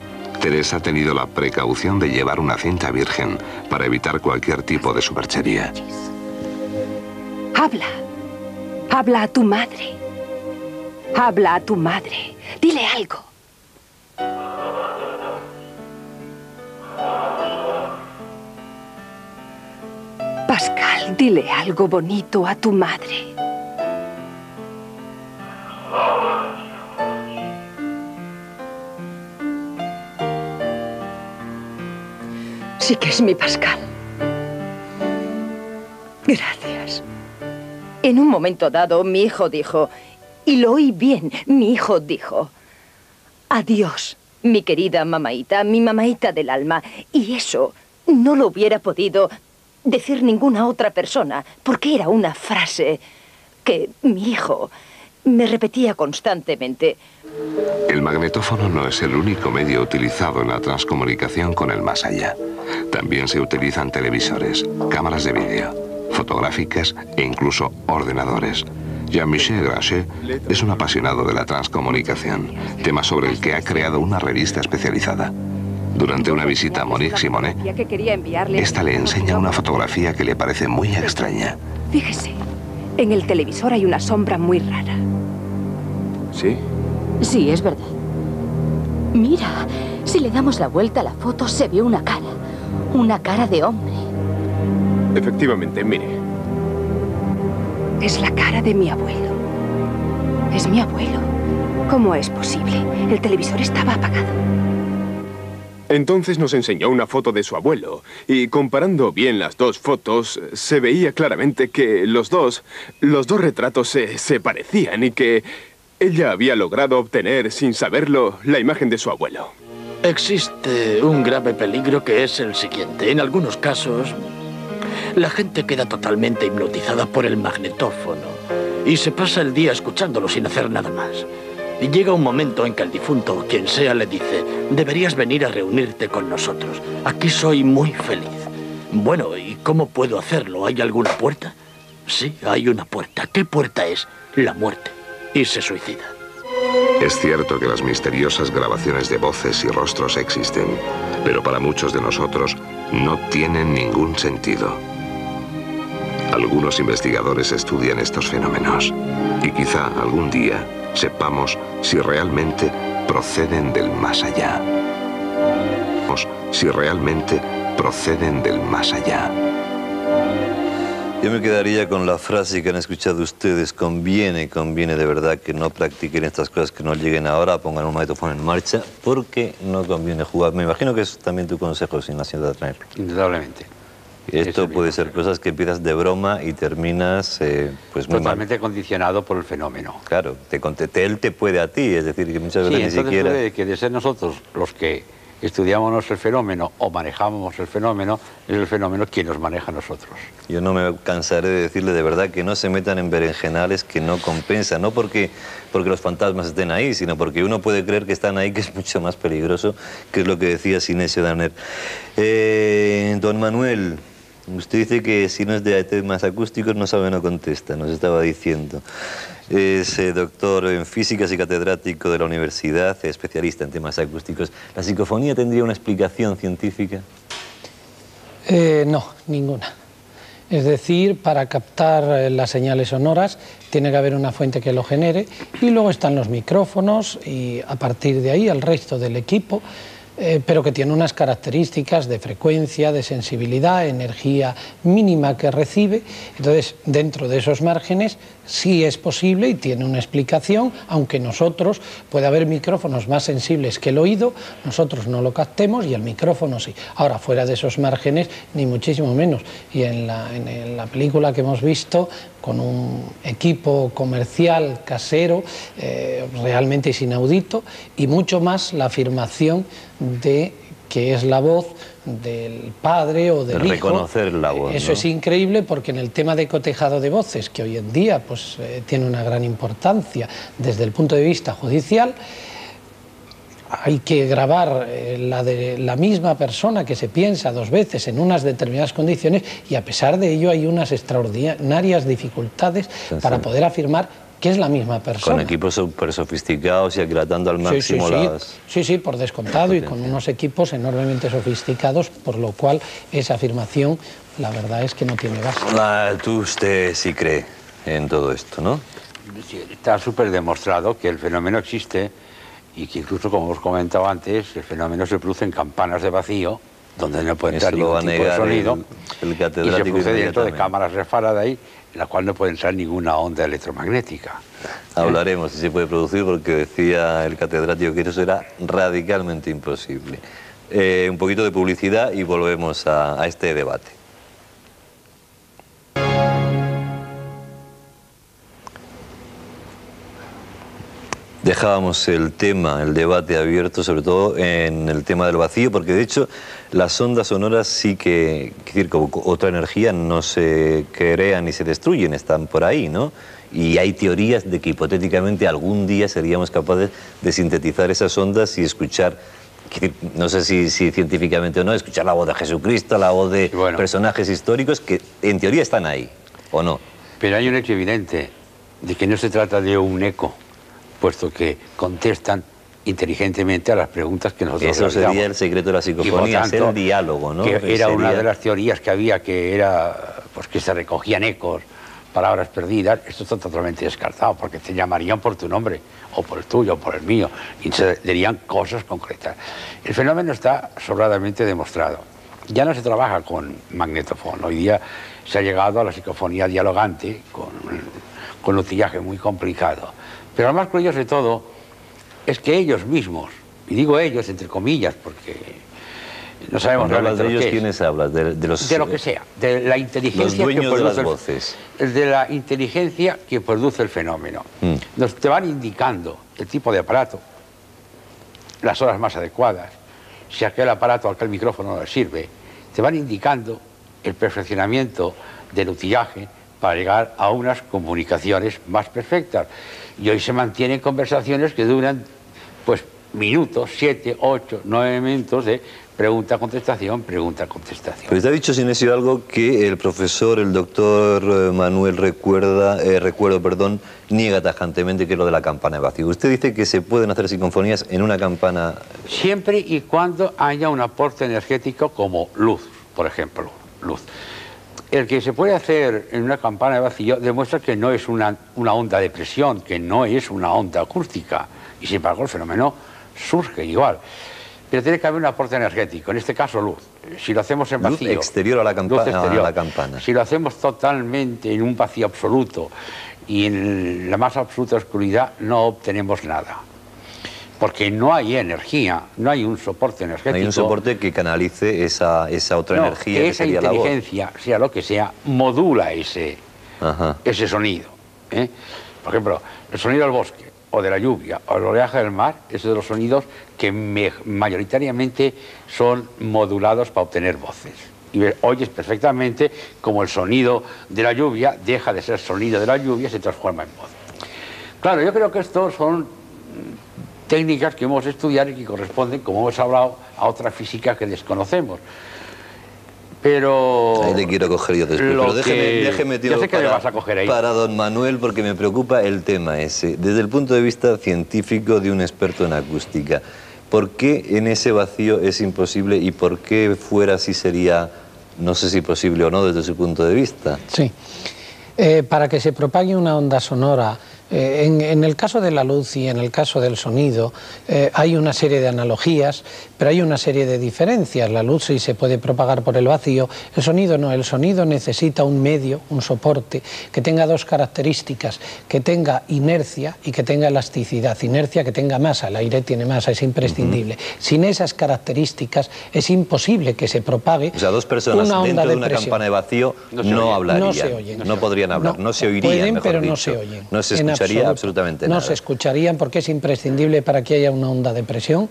Thérèse ha tenido la precaución de llevar una cinta virgen para evitar cualquier tipo de superchería. Habla. Habla a tu madre. Habla a tu madre. Dile algo. Pascal, dile algo bonito a tu madre. Sí que es mi Pascal. Gracias. En un momento dado, mi hijo dijo, y lo oí bien, mi hijo dijo, adiós, mi querida mamaíta, mi mamaíta del alma. Y eso no lo hubiera podido decir ninguna otra persona, porque era una frase que mi hijo me repetía constantemente. El magnetófono no es el único medio utilizado en la transcomunicación con el más allá. También se utilizan televisores, cámaras de vídeo, fotográficas e incluso ordenadores. Jean-Michel Grancher es un apasionado de la transcomunicación, tema sobre el que ha creado una revista especializada. Durante una visita a Monique Simonet, esta le enseña una fotografía que le parece muy extraña. Fíjese, en el televisor hay una sombra muy rara. ¿Sí? Sí, es verdad. Mira, si le damos la vuelta a la foto se ve una cara. Una cara de hombre. Efectivamente, mire. Es la cara de mi abuelo. Es mi abuelo. ¿Cómo es posible? El televisor estaba apagado. Entonces nos enseñó una foto de su abuelo, y comparando bien las dos fotos, se veía claramente que los dos retratos se parecían y que ella había logrado obtener, sin saberlo, la imagen de su abuelo. Existe un grave peligro que es el siguiente. En algunos casos, la gente queda totalmente hipnotizada por el magnetófono y se pasa el día escuchándolo sin hacer nada más. Y llega un momento en que el difunto, quien sea, le dice: deberías venir a reunirte con nosotros. Aquí soy muy feliz. Bueno, ¿y cómo puedo hacerlo? ¿Hay alguna puerta? Sí, hay una puerta. ¿Qué puerta es? La muerte. Y se suicida. Es cierto que las misteriosas grabaciones de voces y rostros existen, pero para muchos de nosotros no tienen ningún sentido. Algunos investigadores estudian estos fenómenos y quizá algún día sepamos si realmente proceden del más allá. Si realmente proceden del más allá. Yo me quedaría con la frase que han escuchado ustedes: conviene de verdad que no practiquen estas cosas, que no lleguen ahora, pongan un magnetófono en marcha, porque no conviene jugar. Me imagino que es también tu consejo, Ignacio Darner. Indudablemente. Esto puede ser cosas que empiezas de broma y terminas pues muy totalmente condicionado por el fenómeno. Claro, él te puede a ti, es decir, que muchas veces ni siquiera... Puede que de ser nosotros los que estudiamos el fenómeno o manejamos el fenómeno, es el fenómeno quien nos maneja a nosotros. Yo no me cansaré de decirle de verdad que no se metan en berenjenales que no compensan, no porque los fantasmas estén ahí, sino porque uno puede creer que están ahí, que es mucho más peligroso, que es lo que decía Sinesio Darner. Don Manuel, usted dice que si no es de temas acústicos no sabe, no contesta, nos estaba diciendo. Es doctor en físicas y catedrático de la universidad, especialista en temas acústicos. ¿La psicofonía tendría una explicación científica? No, ninguna. Es decir, para captar las señales sonoras tiene que haber una fuente que lo genere, y luego están los micrófonos y a partir de ahí el resto del equipo, pero que tiene unas características de frecuencia, de sensibilidad, energía mínima que recibe. Entonces, dentro de esos márgenes sí es posible y tiene una explicación, aunque nosotros, puede haber micrófonos más sensibles que el oído, nosotros no lo captemos y el micrófono sí. Ahora, fuera de esos márgenes, ni muchísimo menos. Y en la película que hemos visto, con un equipo comercial casero, realmente es inaudito, y mucho más la afirmación de que es la voz del padre o del hijo. Reconocer la voz, Eso ¿no? es increíble, porque en el tema de cotejado de voces, que hoy en día pues, tiene una gran importancia desde el punto de vista judicial, hay que grabar la de la misma persona que se piensa dos veces en unas determinadas condiciones, y a pesar de ello hay unas extraordinarias dificultades para poder afirmar que es la misma persona. Con equipos súper sofisticados y aquilatando al máximo las... Sí, por descontado, y con unos equipos enormemente sofisticados, por lo cual esa afirmación, la verdad es que no tiene base. Usted sí cree en todo esto, ¿no? Sí, está súper demostrado que el fenómeno existe, y que incluso, como os comentaba antes, el fenómeno se produce en campanas de vacío, donde no puede entrar ningún tipo de sonido, el y se produce dentro de cámaras de Faraday, en la cual no puede entrar ninguna onda electromagnética. Hablaremos si se puede producir, porque decía el catedrático que eso era radicalmente imposible. Un poquito de publicidad y volvemos a este debate. Dejábamos el debate abierto, sobre todo en el tema del vacío, porque de hecho las ondas sonoras sí que, es decir, como otra energía, no se crean ni se destruyen, están por ahí, ¿no? Y hay teorías de que hipotéticamente algún día seríamos capaces de sintetizar esas ondas y escuchar, no sé si científicamente o no, escuchar la voz de Jesucristo, la voz de personajes históricos que en teoría están ahí, ¿o no? Pero hay un hecho evidente de que no se trata de un eco, puesto que contestan inteligentemente a las preguntas que nosotros Eso realizamos. sería el secreto de la psicofonía, tanto, ser el diálogo, ¿no? Que era una sería... de las teorías que había, que era pues que se recogían ecos, palabras perdidas. Esto está totalmente descartado, porque te llamarían por tu nombre, o por el tuyo, o por el mío, y se dirían cosas concretas. El fenómeno está sobradamente demostrado. Ya no se trabaja con magnetófono. Hoy día se ha llegado a la psicofonía dialogante, con un utillaje muy complicado. Pero lo más curioso de todo es que ellos mismos, y digo ellos entre comillas porque No sabemos Cuando hablas realmente de ellos, lo que es. ¿quiénes hablas? De lo que sea, de la inteligencia los dueños que produce de las voces. de la inteligencia que produce el fenómeno. Te van indicando el tipo de aparato, las horas más adecuadas, si aquel aparato, aquel micrófono no le sirve, te van indicando el perfeccionamiento del utillaje para llegar a unas comunicaciones más perfectas. Y hoy se mantienen conversaciones que duran pues minutos, 7, 8, 9 minutos de pregunta-contestación, pregunta-contestación. Pues te ha dicho Sinesio algo que el profesor, el doctor Manuel niega tajantemente, que es lo de la campana de vacío. Usted dice que se pueden hacer psicofonías en una campana... Siempre y cuando haya un aporte energético como luz, por ejemplo, luz. El que se puede hacer en una campana de vacío demuestra que no es una onda de presión, que no es una onda acústica, y sin embargo el fenómeno surge igual. Pero tiene que haber un aporte energético, en este caso luz. Si lo hacemos en vacío... Luz exterior a la campana. Si lo hacemos totalmente en un vacío absoluto y en la más absoluta oscuridad, no obtenemos nada. Porque no hay energía, no hay un soporte energético. No hay un soporte que canalice esa otra energía que sería la voz. Esa inteligencia, sea lo que sea, modula ese sonido. Por ejemplo, el sonido del bosque, o de la lluvia, o el oleaje del mar, es de los sonidos que mayoritariamente son modulados para obtener voces. Y oyes perfectamente como el sonido de la lluvia deja de ser sonido de la lluvia y se transforma en voz. Claro, yo creo que estos son técnicas que hemos estudiado y que corresponden, como hemos hablado, a otra física que desconocemos. Pero... Ahí le quiero coger yo después, pero déjeme ya sé que le vas a coger ahí. Para don Manuel, porque me preocupa el tema ese. Desde el punto de vista científico de un experto en acústica, ¿por qué en ese vacío es imposible y por qué fuera sí sería, no sé si posible o no desde su punto de vista? Sí. Para que se propague una onda sonora, en el caso de la luz y en el caso del sonido, hay una serie de analogías, pero hay una serie de diferencias. La luz sí se puede propagar por el vacío, el sonido no. El sonido necesita un medio, un soporte, que tenga dos características, que tenga inercia y que tenga elasticidad. Inercia, que tenga masa, el aire tiene masa, es imprescindible. Sin esas características es imposible que se propague. O sea, dos personas dentro de una campana de vacío no hablarían, no se oyen, no podrían hablar, no se oirían, pueden, mejor pero dicho. no se oyen. No se escucharía absolutamente nada. No se escucharían porque es imprescindible para que haya una onda de presión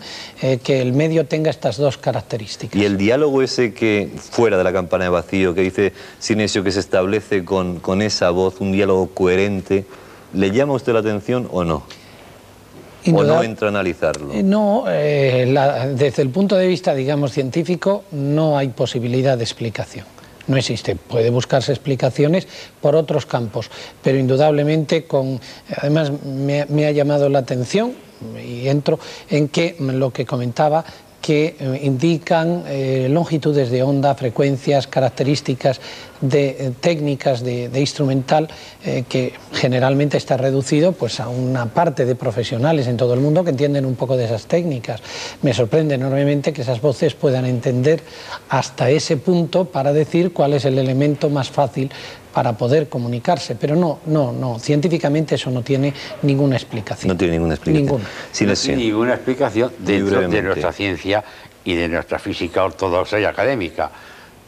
que el medio tenga estas dos características. Y el diálogo ese que, fuera de la campana de vacío, que dice Sinesio que se establece con esa voz, un diálogo coherente, ¿le llama a usted la atención o no? ¿O no entra a analizarlo? No, desde el punto de vista, digamos, científico, no hay posibilidad de explicación. No existe. Puede buscarse explicaciones por otros campos, pero indudablemente además me ha llamado la atención, y entro en que lo que comentaba, que indican longitudes de onda, frecuencias, características de técnicas de instrumental que generalmente está reducido pues a una parte de profesionales en todo el mundo que entienden un poco de esas técnicas. Me sorprende enormemente que esas voces puedan entender hasta ese punto para decir cuál es el elemento más fácil para poder comunicarse, pero no, científicamente eso no tiene ninguna explicación. No tiene ninguna explicación. Ninguna. No tiene ninguna explicación dentro de nuestra ciencia y de nuestra física ortodoxa y académica.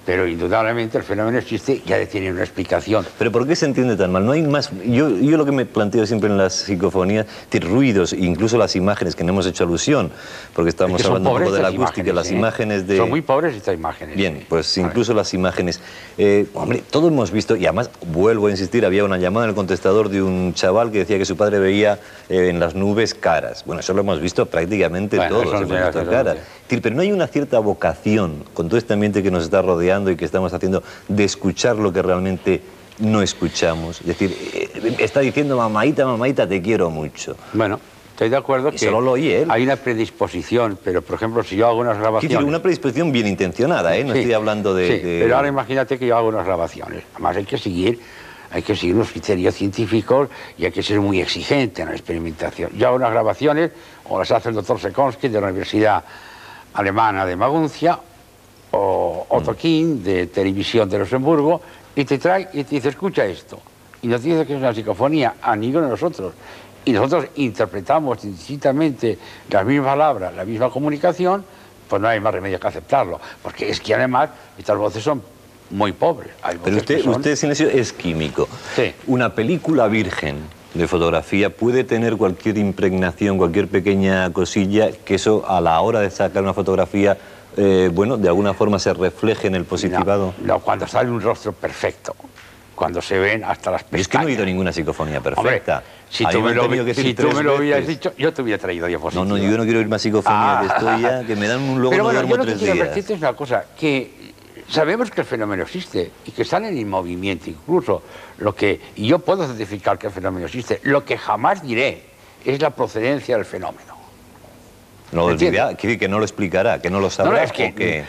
Pero indudablemente el fenómeno existe y ya tiene una explicación. ¿Pero por qué se entiende tan mal? No hay más. Yo lo que me planteo siempre en las psicofonías, ruidos, incluso las imágenes, que no hemos hecho alusión, porque estamos hablando un poco de la acústica, las imágenes de... Son muy pobres estas imágenes. Bien, pues incluso las imágenes. Hombre, todo hemos visto, y además, vuelvo a insistir, había una llamada en el contestador de un chaval que decía que su padre veía en las nubes caras. Bueno, eso lo hemos visto prácticamente todos, hemos visto caras. Pero no hay una cierta vocación, con todo este ambiente que nos está rodeando y que estamos haciendo, de escuchar lo que realmente no escuchamos. Es decir, está diciendo mamaita, mamaita, te quiero mucho. Bueno, estoy de acuerdo que solo lo oye él. Hay una predisposición, pero por ejemplo, si yo hago unas grabaciones... Una predisposición bien intencionada, ¿eh? No estoy hablando de... Sí, pero ahora imagínate que yo hago unas grabaciones. Además hay que seguir unos criterios científicos y hay que ser muy exigente en la experimentación. Yo hago unas grabaciones, o las hace el doctor Sekonsky de la Universidad Alemana de Maguncia, o Otto King de Televisión de Luxemburgo, y te trae y te dice, escucha esto. Y nos dice que es una psicofonía a ninguno de nosotros. Y nosotros interpretamos distintamente las mismas palabras, la misma comunicación, pues no hay más remedio que aceptarlo, porque es que además estas voces son muy pobres. Pero usted, Sinesio, es químico. Sí. Una película virgen de fotografía puede tener cualquier impregnación, cualquier pequeña cosilla, que eso a la hora de sacar una fotografía, bueno, de alguna forma se refleje en el positivado. No, cuando sale un rostro perfecto, cuando se ven hasta las pestañas. Es que no he oído ninguna psicofonía perfecta. Hombre, si tú me lo hubieras dicho, yo te hubiera traído diapositivas. No, yo no quiero oír más psicofonía, que estoy ya, que me dan un logo. Pero bueno, no yo duermo lo que 3 quiero días. decirte es una cosa, que sabemos que el fenómeno existe y que están en movimiento incluso. Y yo puedo certificar que el fenómeno existe. Lo que jamás diré es la procedencia del fenómeno. No lo dirá, quiere decir que no lo explicará, que no lo sabrá. No, es que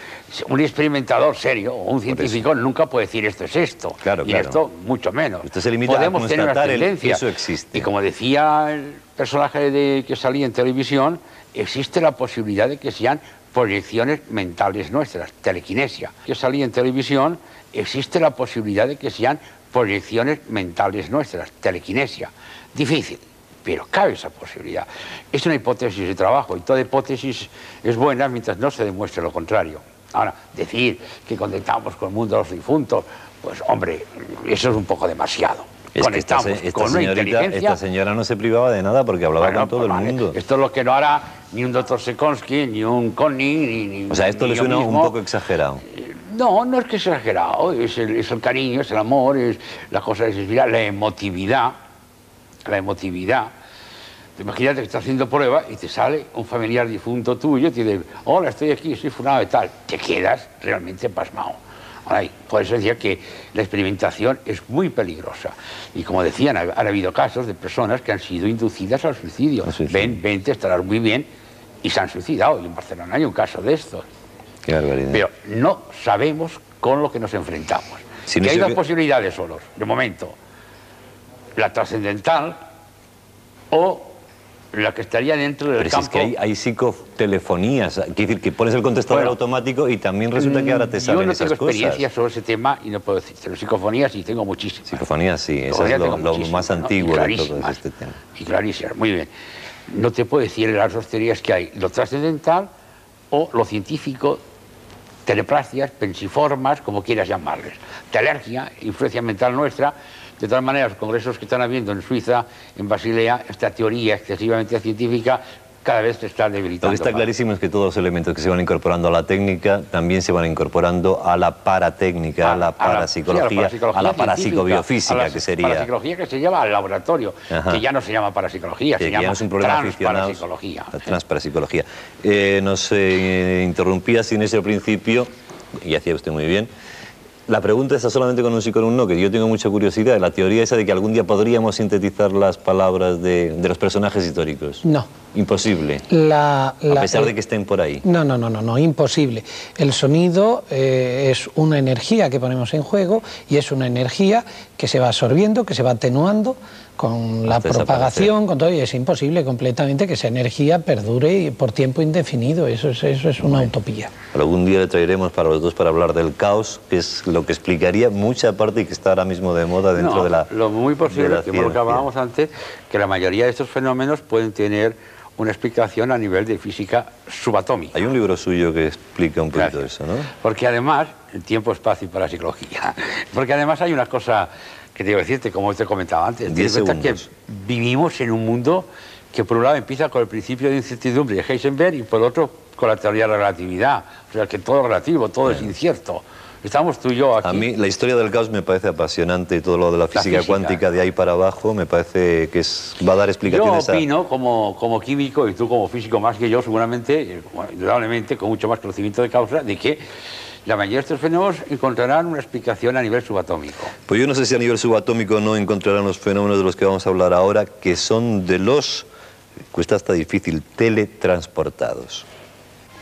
un experimentador serio o un científico nunca puede decir esto es esto. Claro, y esto mucho menos. Usted se limita Podemos a tener una constatar tendencia. eso existe. Y como decía el personaje que salía en televisión, existe la posibilidad de que sean proyecciones mentales nuestras, telequinesia. Que salía en televisión, existe la posibilidad de que sean proyecciones mentales nuestras, telequinesia. Difícil, pero cabe esa posibilidad. Es una hipótesis de trabajo y toda hipótesis es buena mientras no se demuestre lo contrario. Ahora, decir que conectamos con el mundo de los difuntos, pues hombre, eso es un poco demasiado. Es Conectamos que con una inteligencia. esta señora no se privaba de nada porque hablaba con todo el mundo. Esto es lo que no hará ni un doctor Sekonsky, ni un Conning, ni o sea, esto le suena un poco exagerado. No, no es que exagerado, es el cariño, es el amor, es la cosa de sensibilidad, la emotividad. Imagínate que estás haciendo prueba y te sale un familiar difunto tuyo y te dice, hola, estoy aquí, soy fulano de tal. Te quedas realmente pasmado. Por eso decía que la experimentación es muy peligrosa. Y como decían, han habido casos de personas que han sido inducidas al suicidio. Ven, te estarás muy bien, y se han suicidado. Y en Barcelona hay un caso de estos. Qué barbaridad. Pero no sabemos con lo que nos enfrentamos. Que hay dos posibilidades solos, de momento. La trascendental o la que estaría dentro del campo. Es que hay psicotelefonías, quiere decir que pones el contestador automático y también resulta que ahora te salen esas cosas. Yo no tengo experiencia sobre ese tema y no puedo decir, pero psicofonías sí tengo muchísimas. Psicofonías sí, eso es lo más antiguo de todo este tema. Y clarísimas, muy bien. No te puedo decir las dos teorías que hay, lo trascendental o lo científico, teleplastias, pensiformas, como quieras llamarles. Telergia, influencia mental nuestra. De todas maneras, los congresos que están habiendo en Suiza, en Basilea, esta teoría excesivamente científica cada vez se está debilitando. Lo que está clarísimo es que todos los elementos que se van incorporando a la técnica también se van incorporando a la paratécnica, a la parapsicología, a la parapsicobiofísica, que sería... A la parapsicología que se lleva al laboratorio, que ya no se llama parapsicología, se llama transparapsicología. Transparapsicología. Nos interrumpía Sinesio al principio, y hacía usted muy bien. La pregunta está solamente con un sí, con un no, que yo tengo mucha curiosidad. La teoría esa de que algún día podríamos sintetizar las palabras de los personajes históricos. No. Imposible. A pesar de que estén por ahí. No, imposible. El sonido es una energía que ponemos en juego y es una energía que se va absorbiendo, que se va atenuando con la propagación, con todo, y es imposible completamente que esa energía perdure por tiempo indefinido. Eso es una utopía. Algún día le traeremos para los dos para hablar del caos, que es lo que explicaría mucha parte y que está ahora mismo de moda dentro de la lo muy posible, que lo que hablábamos antes, que la mayoría de estos fenómenos pueden tener una explicación a nivel de física subatómica. Hay un libro suyo que explica un poquito eso, ¿no? Porque además, el tiempo, espacio y parapsicología, porque además hay una cosa que te iba a decirte, como te comentaba antes, 10 segundos. Que vivimos en un mundo que por un lado empieza con el principio de incertidumbre de Heisenberg y por otro con la teoría de la relatividad, o sea que todo es relativo, todo es incierto. Estamos tú y yo aquí. A mí la historia del caos me parece apasionante y todo lo de la física cuántica de ahí para abajo me parece que va a dar explicaciones. Yo opino como químico y tú como físico más que yo seguramente, indudablemente con mucho más conocimiento de causa, de que la mayoría de estos fenómenos encontrarán una explicación a nivel subatómico. Pues yo no sé si a nivel subatómico no encontrarán los fenómenos de los que vamos a hablar ahora, que son de los, cuesta hasta difícil, teletransportados.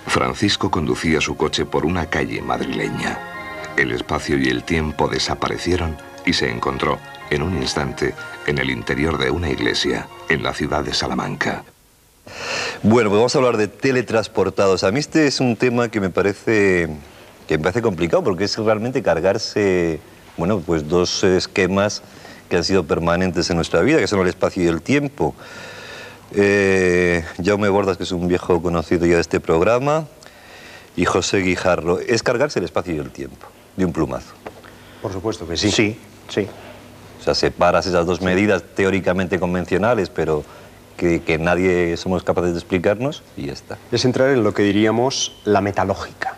Francisco conducía su coche por una calle madrileña. El espacio y el tiempo desaparecieron y se encontró, en un instante, en el interior de una iglesia, en la ciudad de Salamanca. Bueno, pues vamos a hablar de teletransportados. A mí este es un tema que me parece complicado, porque es realmente cargarse, bueno, pues dos esquemas que han sido permanentes en nuestra vida, que son el espacio y el tiempo. Jaume Bordas, que es un viejo conocido ya de este programa, y José Guijarro, es cargarse el espacio y el tiempo, de un plumazo. Por supuesto que sí. Sí, sí. O sea, separas esas dos medidas teóricamente convencionales, pero que nadie somos capaces de explicarnos, y ya está. Es entrar en lo que diríamos la metalógica.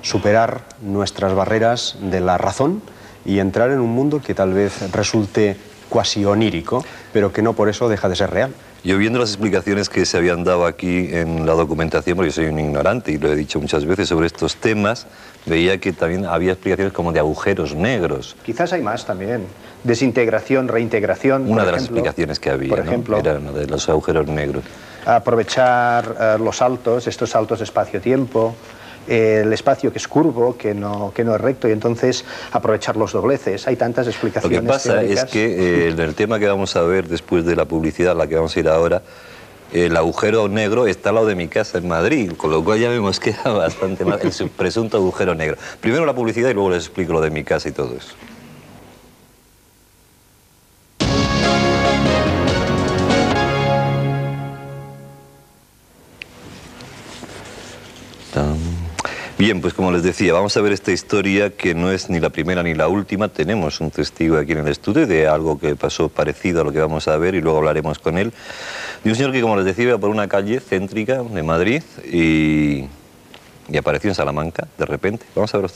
Superar nuestras barreras de la razón y entrar en un mundo que tal vez resulte cuasi onírico, pero que no por eso deja de ser real. Yo, viendo las explicaciones que se habían dado aquí en la documentación, porque yo soy un ignorante y lo he dicho muchas veces sobre estos temas, veía que también había explicaciones como de agujeros negros. Quizás hay más también. Desintegración, reintegración. Una de las explicaciones que había, por ejemplo, era una de los agujeros negros. Aprovechar los saltos, estos saltos de espacio-tiempo, el espacio que es curvo, que no es recto, y entonces aprovechar los dobleces. Hay tantas explicaciones. Lo que pasa teóricas. es que en el tema que vamos a ver después de la publicidad, a la que vamos a ir ahora, el agujero negro está al lado de mi casa en Madrid, con lo cual ya me mosquea bastante más el presunto agujero negro. Primero la publicidad y luego les explico lo de mi casa y todo eso. Bien, pues como les decía, vamos a ver esta historia que no es ni la primera ni la última. Tenemos un testigo aquí en el estudio de algo que pasó parecido a lo que vamos a ver y luego hablaremos con él. De un señor que, como les decía, iba por una calle céntrica de Madrid y apareció en Salamanca de repente. Vamos a ver.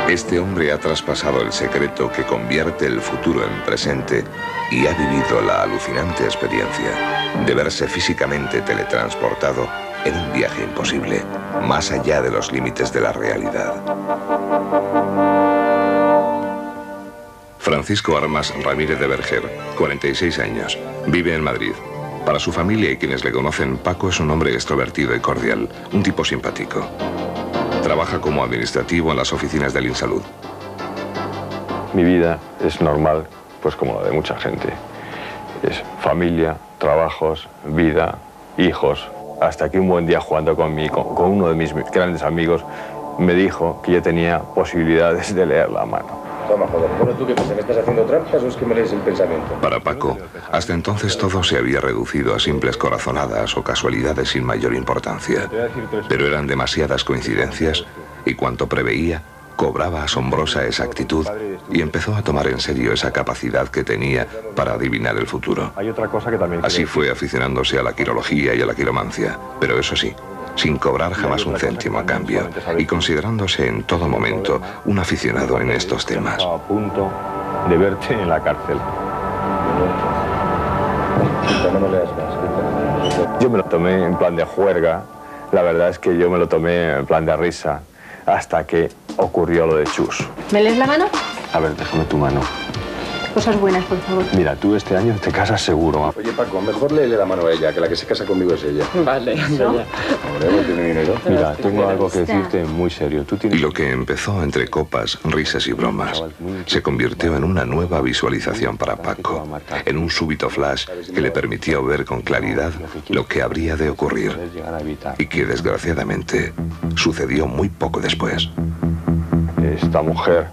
Este hombre ha traspasado el secreto que convierte el futuro en presente y ha vivido la alucinante experiencia de verse físicamente teletransportado en un viaje imposible, más allá de los límites de la realidad. Francisco Armas Ramírez de Berger, 46 años, vive en Madrid. Para su familia y quienes le conocen, Paco es un hombre extrovertido y cordial, un tipo simpático. Trabaja como administrativo en las oficinas del InSalud. Mi vida es normal, pues como la de mucha gente. Es familia, trabajos, vida, hijos. Hasta que un buen día, jugando con uno de mis grandes amigos, me dijo que yo tenía posibilidades de leer la mano. Toma, joder. Bueno, ¿tú qué pasa? ¿Me estás haciendo trampas o es que me lees el pensamiento? Para Paco, hasta entonces todo se había reducido a simples corazonadas o casualidades sin mayor importancia. Pero eran demasiadas coincidencias y cuanto preveía, cobraba asombrosa exactitud y empezó a tomar en serio esa capacidad que tenía para adivinar el futuro. Hay otra cosa que también... Así fue aficionándose a la quirología y a la quiromancia, pero eso sí, sin cobrar jamás un céntimo a cambio y considerándose en todo momento un aficionado en estos temas. Estaba a punto de verte en la cárcel. Yo me lo tomé en plan de juerga, la verdad es que yo me lo tomé en plan de risa, hasta que ocurrió lo de Chus. ¿Me lees la mano? A ver, déjame tu mano. Cosas buenas, por favor. Mira, tú este año te casas seguro. Oye, Paco, mejor léele la mano a ella, que la que se casa conmigo es ella. Vale, ¿no? Hombre, no tiene dinero. Mira, tengo algo que decirte muy serio. Y lo que empezó entre copas, risas y bromas, se convirtió en una nueva visualización para Paco, en un súbito flash que le permitió ver con claridad lo que habría de ocurrir y que desgraciadamente sucedió muy poco después. Esta mujer,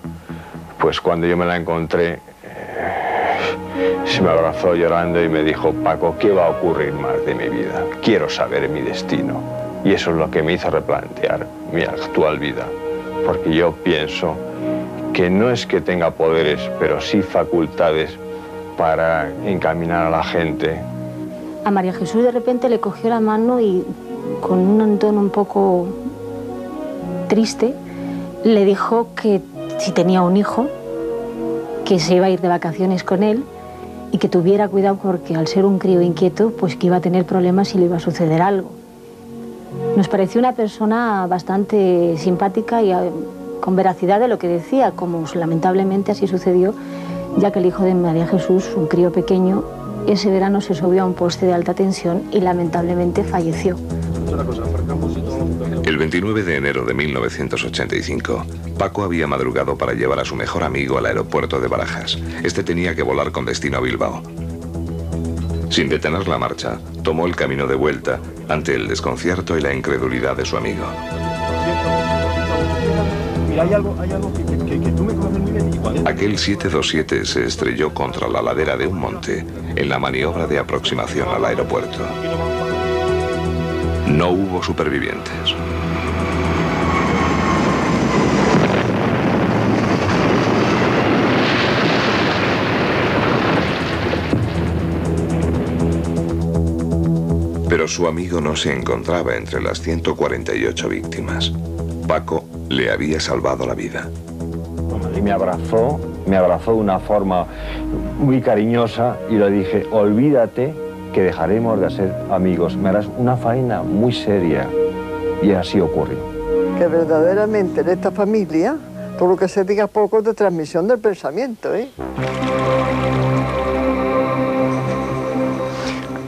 pues cuando yo me la encontré, se me abrazó llorando y me dijo: Paco, ¿qué va a ocurrir más de mi vida? Quiero saber mi destino. Y eso es lo que me hizo replantear mi actual vida. Porque yo pienso que no es que tenga poderes, pero sí facultades para encaminar a la gente. A María Jesús de repente le cogió la mano y con un tono un poco triste le dijo que si tenía un hijo, que se iba a ir de vacaciones con él y que tuviera cuidado porque al ser un crío inquieto, pues que iba a tener problemas si le iba a suceder algo. Nos pareció una persona bastante simpática y con veracidad de lo que decía, como lamentablemente así sucedió, ya que el hijo de María Jesús, un crío pequeño, ese verano se subió a un poste de alta tensión y lamentablemente falleció. El El 29 de enero de 1985, Paco había madrugado para llevar a su mejor amigo al aeropuerto de Barajas. Este tenía que volar con destino a Bilbao. Sin detener la marcha, tomó el camino de vuelta ante el desconcierto y la incredulidad de su amigo. Mira, hay algo que tú me conoces muy bien. Aquel 727 se estrelló contra la ladera de un monte en la maniobra de aproximación al aeropuerto. No hubo supervivientes. Pero su amigo no se encontraba entre las 148 víctimas. Paco le había salvado la vida. Y me abrazó de una forma muy cariñosa y le dije, olvídate que dejaremos de ser amigos, me harás una faena muy seria. Y así ocurrió. Que verdaderamente en esta familia, todo lo que se diga poco es de transmisión del pensamiento, ¿eh?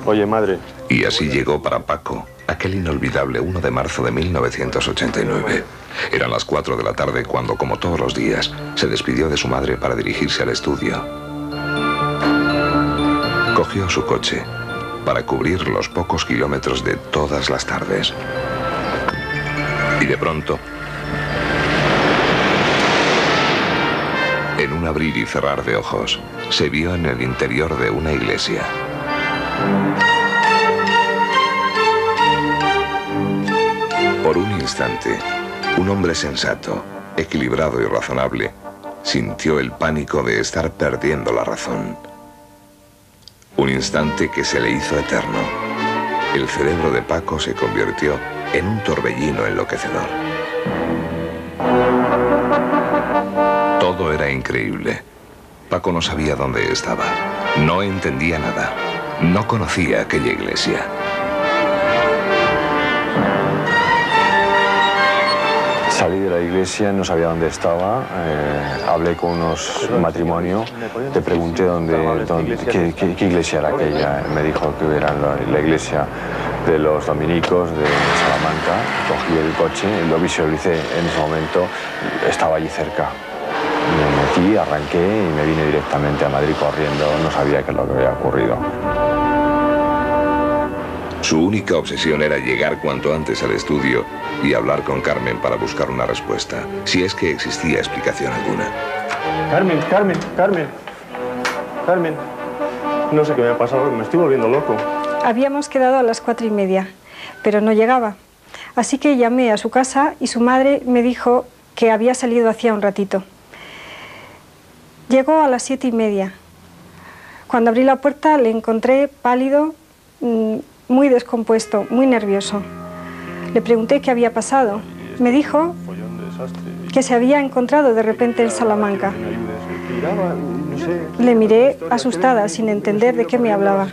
Oye, madre. Y así llegó para Paco aquel inolvidable 1 de marzo de 1989. Eran las 4 de la tarde cuando, como todos los días, se despidió de su madre para dirigirse al estudio. Cogió su coche para cubrir los pocos kilómetros de todas las tardes. Y de pronto, en un abrir y cerrar de ojos, se vio en el interior de una iglesia. Por un instante, un hombre sensato, equilibrado y razonable, sintió el pánico de estar perdiendo la razón. Un instante que se le hizo eterno. El cerebro de Paco se convirtió en un torbellino enloquecedor. Todo era increíble. Paco no sabía dónde estaba. No entendía nada. No conocía aquella iglesia. Salí de la iglesia, no sabía dónde estaba, hablé con unos matrimonios, te pregunté qué iglesia era aquella. Me dijo que era la iglesia de los dominicos de Salamanca. Cogí el coche, lo visualicé en ese momento, estaba allí cerca. Me metí, arranqué y me vine directamente a Madrid corriendo, no sabía qué es lo que había ocurrido. Su única obsesión era llegar cuanto antes al estudio y hablar con Carmen para buscar una respuesta, si es que existía explicación alguna. Carmen, no sé qué me ha pasado, me estoy volviendo loco. Habíamos quedado a las 4:30, pero no llegaba. Así que llamé a su casa y su madre me dijo que había salido hacía un ratito. Llegó a las 7:30. Cuando abrí la puerta le encontré pálido, muy descompuesto, muy nervioso. Le pregunté qué había pasado. Me dijo que se había encontrado de repente en Salamanca. Le miré asustada, sin entender de qué me hablaba.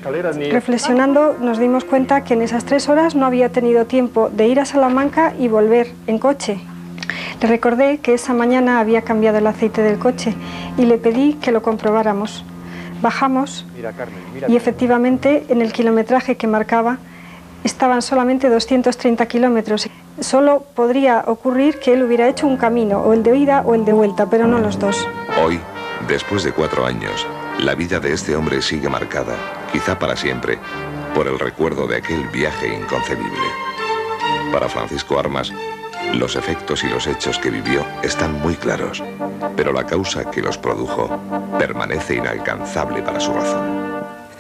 Reflexionando, nos dimos cuenta que en esas 3 horas no había tenido tiempo de ir a Salamanca y volver en coche. Le recordé que esa mañana había cambiado el aceite del coche y le pedí que lo comprobáramos. Bajamos y efectivamente en el kilometraje que marcaba estaban solamente 230 kilómetros. Solo podría ocurrir que él hubiera hecho un camino, o el de ida o el de vuelta, pero no los dos. Hoy, después de 4 años, la vida de este hombre sigue marcada, quizá para siempre, por el recuerdo de aquel viaje inconcebible. Para Francisco Armas, los efectos y los hechos que vivió están muy claros, pero la causa que los produjo permanece inalcanzable para su razón.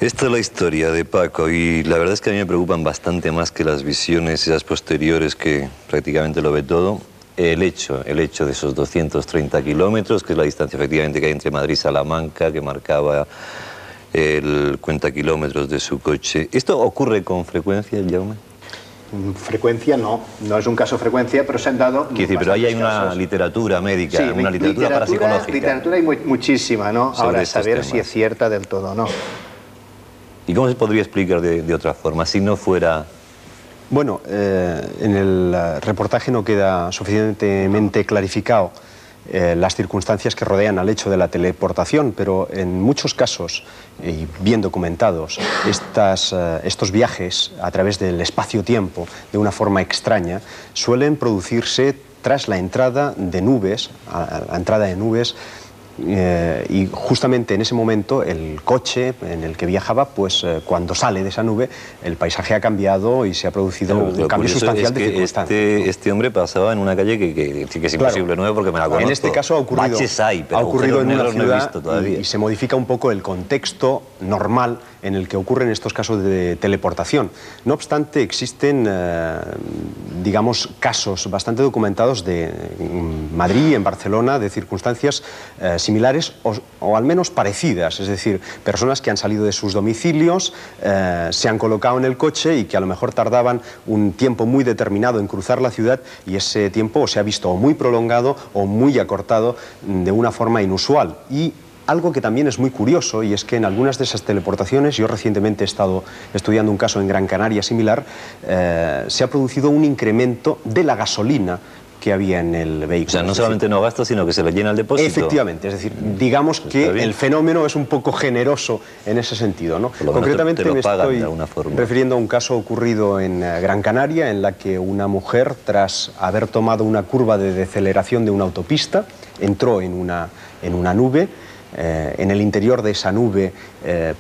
Esta es la historia de Paco y la verdad es que a mí me preocupan bastante más que las visiones esas posteriores que prácticamente lo ve todo. El hecho de esos 230 kilómetros, que es la distancia efectivamente que hay entre Madrid y Salamanca, que marcaba el cuentakilómetros de su coche. ¿Esto ocurre con frecuencia, Jaume? Frecuencia no es un caso frecuencia, pero se han dado... Quiero decir, pero ahí hay una literatura médica, sí, una literatura parapsicológica. Literatura hay muchísima, ¿no? Ahora, saber si es cierta del todo o no. ¿Y cómo se podría explicar de otra forma, si no fuera...? Bueno, en el reportaje no queda suficientemente clarificado las circunstancias que rodean al hecho de la teleportación, pero en muchos casos, y bien documentados, estos viajes a través del espacio-tiempo de una forma extraña suelen producirse tras la entrada de nubes, y justamente en ese momento el coche en el que viajaba, pues cuando sale de esa nube, el paisaje ha cambiado y se ha producido un cambio sustancial de circunstancias. Este hombre pasaba en una calle que sí que es imposible, ¿no? Porque me la conozco. En este caso ha ocurrido, baches hay, pero ha ocurrido en una ciudad todavía. Y se modifica un poco el contexto normal en el que ocurren estos casos de teleportación. No obstante, existen, digamos, casos bastante documentados de Madrid, en Barcelona, de circunstancias similares o al menos parecidas, es decir, personas que han salido de sus domicilios, se han colocado en el coche y que a lo mejor tardaban un tiempo muy determinado en cruzar la ciudad y ese tiempo se ha visto o muy prolongado o muy acortado de una forma inusual. Y algo que también es muy curioso, y es que en algunas de esas teleportaciones, yo recientemente he estado estudiando un caso en Gran Canaria similar, se ha producido un incremento de la gasolina que había en el vehículo. O sea, no solamente no gasta, sino que se le llena el depósito. Efectivamente, es decir, digamos que el fenómeno es un poco generoso en ese sentido, ¿no? Concretamente me estoy refiriendo a un caso ocurrido en Gran Canaria, en la que una mujer, tras haber tomado una curva de deceleración de una autopista, entró en una nube. En el interior de esa nube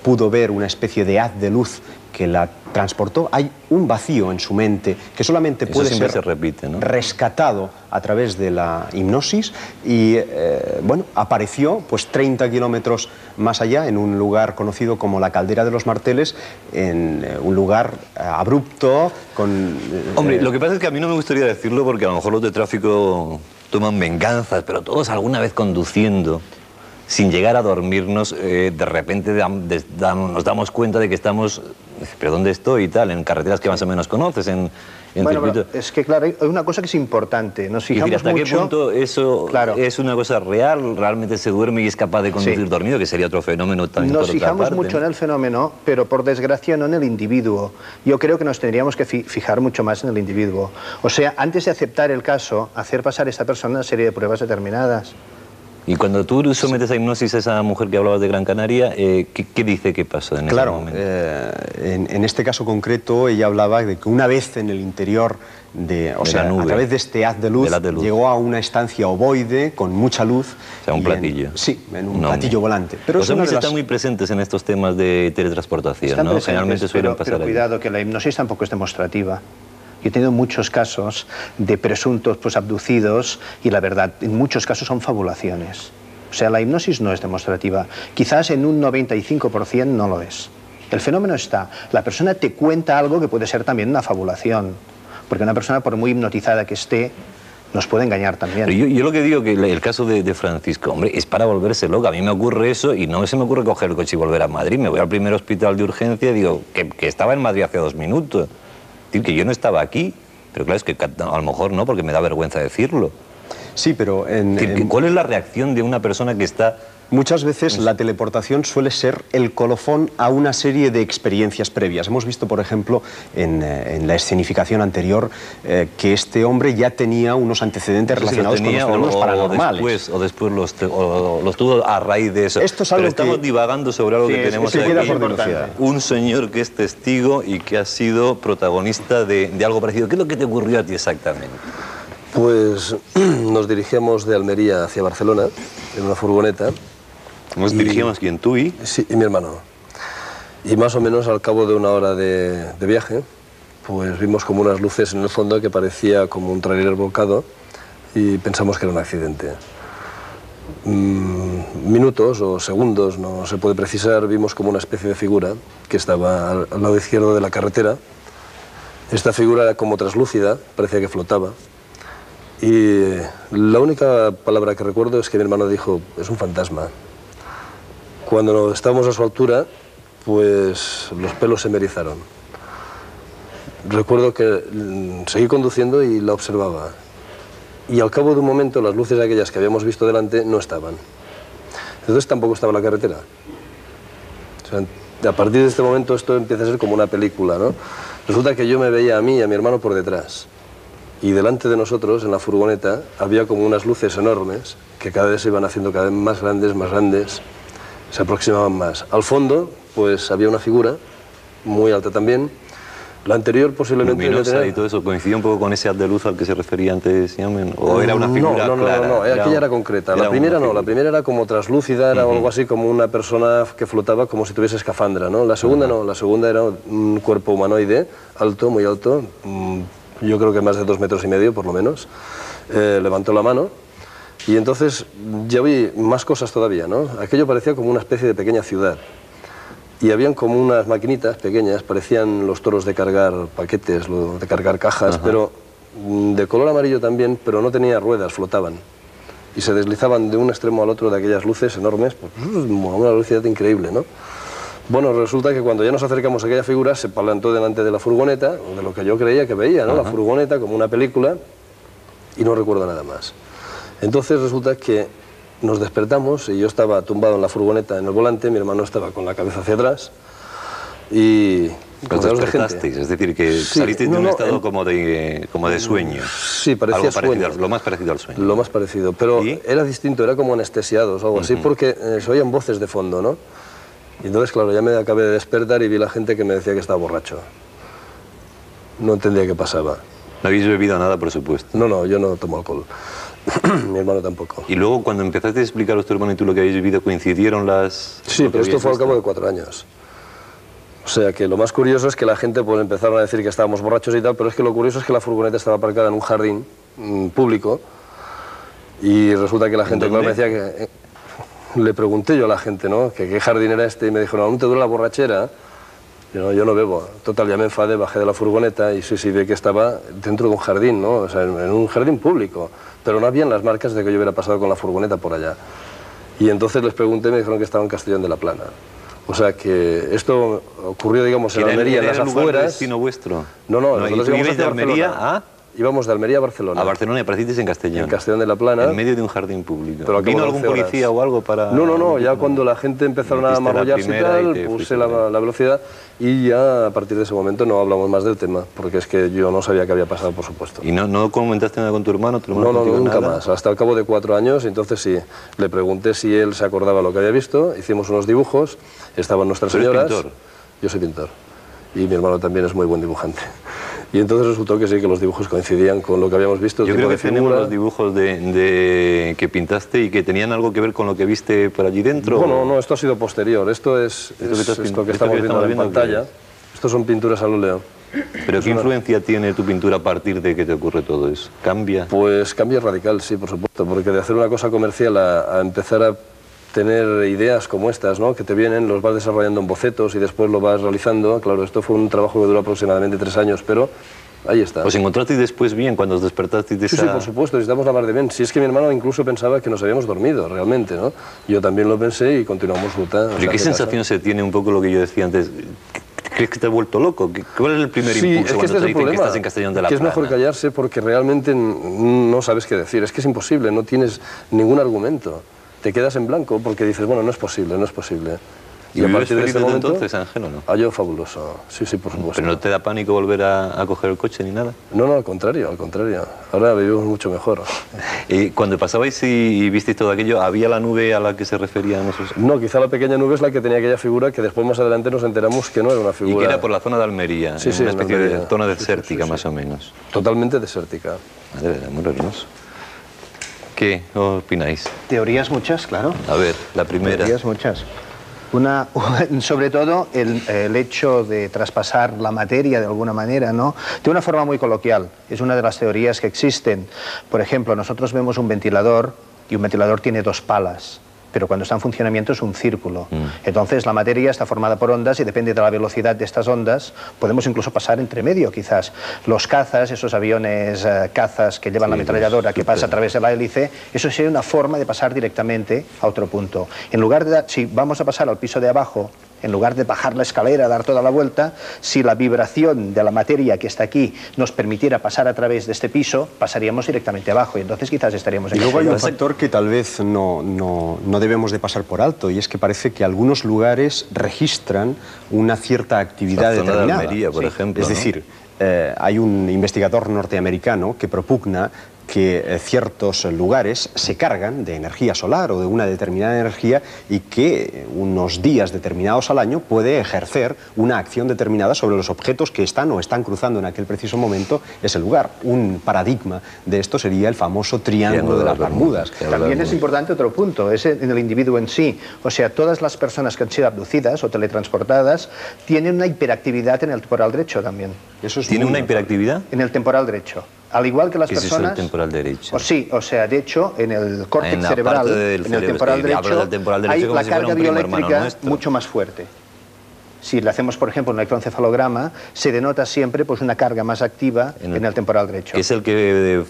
pudo ver una especie de haz de luz que la transportó. Hay un vacío en su mente que solamente puede ser rescatado a través de la hipnosis y, bueno, apareció pues 30 kilómetros más allá, en un lugar conocido como la Caldera de los Marteles, en un lugar abrupto, con... Hombre, lo que pasa es que a mí no me gustaría decirlo porque a lo mejor los de tráfico toman venganzas, pero todos alguna vez conduciendo, sin llegar a dormirnos, de repente nos damos cuenta de que estamos, pero ¿dónde estoy y tal? En carreteras que más o menos conoces, en bueno, circuitos. Es que claro, hay una cosa que es importante, nos fijamos ¿hasta mucho... qué punto eso es una cosa real? ¿Realmente se duerme y es capaz de conducir dormido? Que sería otro fenómeno también. Nos fijamos mucho en el fenómeno, pero por desgracia no en el individuo. Yo creo que nos tendríamos que fijar mucho más en el individuo. O sea, antes de aceptar el caso, hacer pasar a esta persona una serie de pruebas determinadas. Y cuando tú sometes a hipnosis a esa mujer que hablabas de Gran Canaria, ¿qué dice que pasó en ese momento? En este caso concreto ella hablaba de que una vez en el interior a través de este haz de luz, llegó a una estancia ovoide con mucha luz. O sea, un platillo. En un platillo volante. Pero los hombres están muy presentes en estos temas de teletransportación, ¿no? Generalmente suelen pasar. Pero cuidado, que la hipnosis tampoco es demostrativa. Yo he tenido muchos casos de presuntos pues, abducidos y la verdad, en muchos casos son fabulaciones. O sea, la hipnosis no es demostrativa. Quizás en un 95% no lo es. El fenómeno está. La persona te cuenta algo que puede ser también una fabulación. Porque una persona, por muy hipnotizada que esté, nos puede engañar también. Pero yo lo que digo, que el caso de Francisco, hombre, es para volverse loco. A mí me ocurre eso y no se me ocurre coger el coche y volver a Madrid. Me voy al primer hospital de urgencia y digo que estaba en Madrid hace 2 minutos. Que yo no estaba aquí, pero claro, es que a lo mejor no, porque me da vergüenza decirlo. Sí, pero... ¿Cuál es la reacción de una persona que está...? Muchas veces la teleportación suele ser el colofón a una serie de experiencias previas. Hemos visto, por ejemplo, en la escenificación anterior, que este hombre ya tenía unos antecedentes relacionados con los fenómenos paranormales. O después los tuvo a raíz de eso. Esto es algo estamos divagando sobre algo que tenemos aquí. Un señor que es testigo y que ha sido protagonista de algo parecido. ¿Qué es lo que te ocurrió a ti exactamente? Pues nos dirigíamos de Almería hacia Barcelona en una furgoneta. ¿Nos dirigíamos quién, tú y...? Sí, y mi hermano. Y más o menos al cabo de 1 hora de viaje, pues vimos como unas luces en el fondo que parecía como un tráiler volcado y pensamos que era un accidente. Minutos o segundos, no se puede precisar, vimos como una especie de figura que estaba al lado izquierdo de la carretera. Esta figura era como translúcida, parecía que flotaba. Y la única palabra que recuerdo es que mi hermano dijo, es un fantasma. Cuando estábamos a su altura, pues los pelos se me erizaron. Recuerdo que seguí conduciendo y la observaba. Y al cabo de un momento las luces aquellas que habíamos visto delante no estaban. Entonces tampoco estaba la carretera. O sea, a partir de este momento esto empieza a ser como una película, ¿no? Resulta que yo me veía a mí y a mi hermano por detrás. y delante de nosotros, en la furgoneta, había como unas luces enormes que cada vez se iban haciendo cada vez más grandes, se aproximaban más. Al fondo, pues había una figura muy alta también. La anterior posiblemente... Luminosa y todo eso, ¿coincidía un poco con ese haz de luz al que se refería antes Yamen? ¿O era una figura clara? No, aquella era concreta. La primera no, la primera era como translúcida, era algo así como una persona que flotaba como si tuviese escafandra, ¿no? La segunda no, la segunda era un cuerpo humanoide, alto, muy alto, yo creo que más de 2,5 metros por lo menos. Levantó la mano y entonces ya vi más cosas todavía, ¿no? Aquello parecía como una especie de pequeña ciudad. Y habían como unas maquinitas pequeñas, parecían los toros de cargar paquetes, de cargar cajas, pero de color amarillo también, pero no tenía ruedas, flotaban. Y se deslizaban de un extremo al otro de aquellas luces enormes, pues, a una velocidad increíble, ¿no? Bueno, resulta que cuando ya nos acercamos a aquella figura, se plantó delante de la furgoneta, de lo que yo creía que veía, ¿no? La furgoneta como una película, y no recuerdo nada más. Entonces resulta que nos despertamos y yo estaba tumbado en la furgoneta en el volante, mi hermano estaba con la cabeza hacia atrás y... Pero te despertasteis, es decir, que salisteis de un estado como de sueño. Sí, parecía sueño. Lo más parecido al sueño. Lo más parecido, pero era distinto, era como anestesiados o algo así, porque se oían voces de fondo, ¿no? Y entonces, claro, ya me acabé de despertar y vi la gente que me decía que estaba borracho. No entendía qué pasaba. ¿No habéis bebido nada, por supuesto? No, yo no tomo alcohol. Mi hermano tampoco. Y luego, cuando empezaste a explicaros tu hermano y tú lo que habéis vivido, ¿coincidieron las...? Sí, pero esto fue al cabo de 4 años. O sea, que lo más curioso es que la gente pues empezaron a decir que estábamos borrachos y tal, pero es que lo curioso es que la furgoneta estaba aparcada en un jardín público y resulta que la gente me decía que... le pregunté yo a la gente, ¿no?, que qué jardín era este y me dijo, no, ¿no te duele la borrachera? Yo no bebo. Total, ya me enfadé, bajé de la furgoneta y sí, vi que estaba dentro de un jardín, ¿no? O sea, en un jardín público. Pero no habían las marcas de que yo hubiera pasado con la furgoneta por allá. Y entonces les pregunté y me dijeron que estaba en Castellón de la Plana. O sea que esto ocurrió, digamos, en Almería, en las afueras. ¿Era el lugar de destino vuestro? No, nosotros íbamos de Almería a... Íbamos de Almería a Barcelona. A Barcelona y aparecisteis en Castellón. En Castellón de la Plana. En medio de un jardín público. Pero ¿Vino algún policía o algo para...? No, ya cuando la gente empezaron a amarrollarse y tal, puse la velocidad y ya a partir de ese momento no hablamos más del tema, porque es que yo no sabía qué había pasado, por supuesto. ¿Y no comentaste nada con tu hermano? No, nunca más. Hasta el cabo de 4 años, entonces sí, le pregunté si él se acordaba lo que había visto, hicimos unos dibujos, estaban nuestras señoras... ¿Eres pintor? Yo soy pintor. Y mi hermano también es muy buen dibujante. Y entonces resultó que sí, que los dibujos coincidían con lo que habíamos visto. Yo creo que tenemos los dibujos que pintaste y que tenían algo que ver con lo que viste por allí dentro. Bueno, no, esto ha sido posterior. Esto es esto que estamos viendo en pantalla. Estos son pinturas al óleo. ¿Pero qué influencia tiene tu pintura a partir de que te ocurre todo eso? ¿Cambia? Pues cambia radical, sí, por supuesto. Porque de hacer una cosa comercial a empezar a tener ideas como estas, ¿no?, que te vienen, los vas desarrollando en bocetos y después lo vas realizando. Claro, esto fue un trabajo que duró aproximadamente 3 años, pero ahí está. ¿Os encontrasteis después bien cuando os despertasteis de esa...? Sí, por supuesto, estamos la mar de bien. Si es que mi hermano incluso pensaba que nos habíamos dormido, realmente, ¿no? Yo también lo pensé y continuamos ruta. ¿Pero qué sensación se tiene un poco lo que yo decía antes? ¿Crees que te has vuelto loco? ¿Cuál es el primer impulso cuando te dicen que estás en Castellón de la Plana? Que es mejor callarse porque realmente no sabes qué decir. Es que es imposible, no tienes ningún argumento. Te quedas en blanco porque dices, bueno, no es posible, no es posible. ¿Y a partir de ese momento, entonces, Ángel, o no? Ah, yo fabuloso, sí, por supuesto. ¿Pero no te da pánico volver a coger el coche ni nada? No, al contrario. Ahora vivimos mucho mejor. ¿Y cuando pasabais y visteis todo aquello, había la nube a la que se referían esos...? No, quizá la pequeña nube es la que tenía aquella figura que después más adelante nos enteramos que no era una figura... Y que era por la zona de Almería, sí, una especie de zona desértica, más o menos. Totalmente desértica. Madre del amor hermoso. ¿Qué opináis? Teorías muchas, claro. A ver, la primera. Teorías muchas. Sobre todo el hecho de traspasar la materia de alguna manera, ¿no?, de una forma muy coloquial. Es una de las teorías que existen. Por ejemplo, nosotros vemos un ventilador y un ventilador tiene 2 palas. Pero cuando está en funcionamiento es un círculo. Entonces la materia está formada por ondas y depende de la velocidad de estas ondas, podemos incluso pasar entre medio quizás. Los cazas, esos aviones cazas que llevan la ametralladora que pasa a través de la hélice, eso sería una forma de pasar directamente a otro punto. En lugar de, si vamos a pasar al piso de abajo, en lugar de bajar la escalera, dar toda la vuelta, si la vibración de la materia que está aquí nos permitiera pasar a través de este piso, pasaríamos directamente abajo y entonces quizás estaríamos en... Y luego hay un factor que tal vez no debemos de pasar por alto, y es que parece que algunos lugares registran una cierta actividad determinada. De Almería, por ejemplo, es ¿no? decir, hay un investigador norteamericano que propugna que ciertos lugares se cargan de energía solar o de una determinada energía y que unos días determinados al año puede ejercer una acción determinada sobre los objetos que están o están cruzando en aquel preciso momento ese lugar. Un paradigma de esto sería el famoso Triángulo de las Bermudas. También es importante otro punto, es en el individuo en sí. O sea, todas las personas que han sido abducidas o teletransportadas tienen una hiperactividad en el temporal derecho también. ¿Tiene una hiperactividad? En el temporal derecho. Al igual que las ¿Qué personas... es eso del temporal derecho? Sí, o sea, de hecho, en el córtex cerebral, en el temporal derecho, hay la carga bioeléctrica mucho más fuerte. Si le hacemos, por ejemplo, un electroencefalograma, se denota siempre pues, una carga más activa en el temporal derecho. ¿Es el que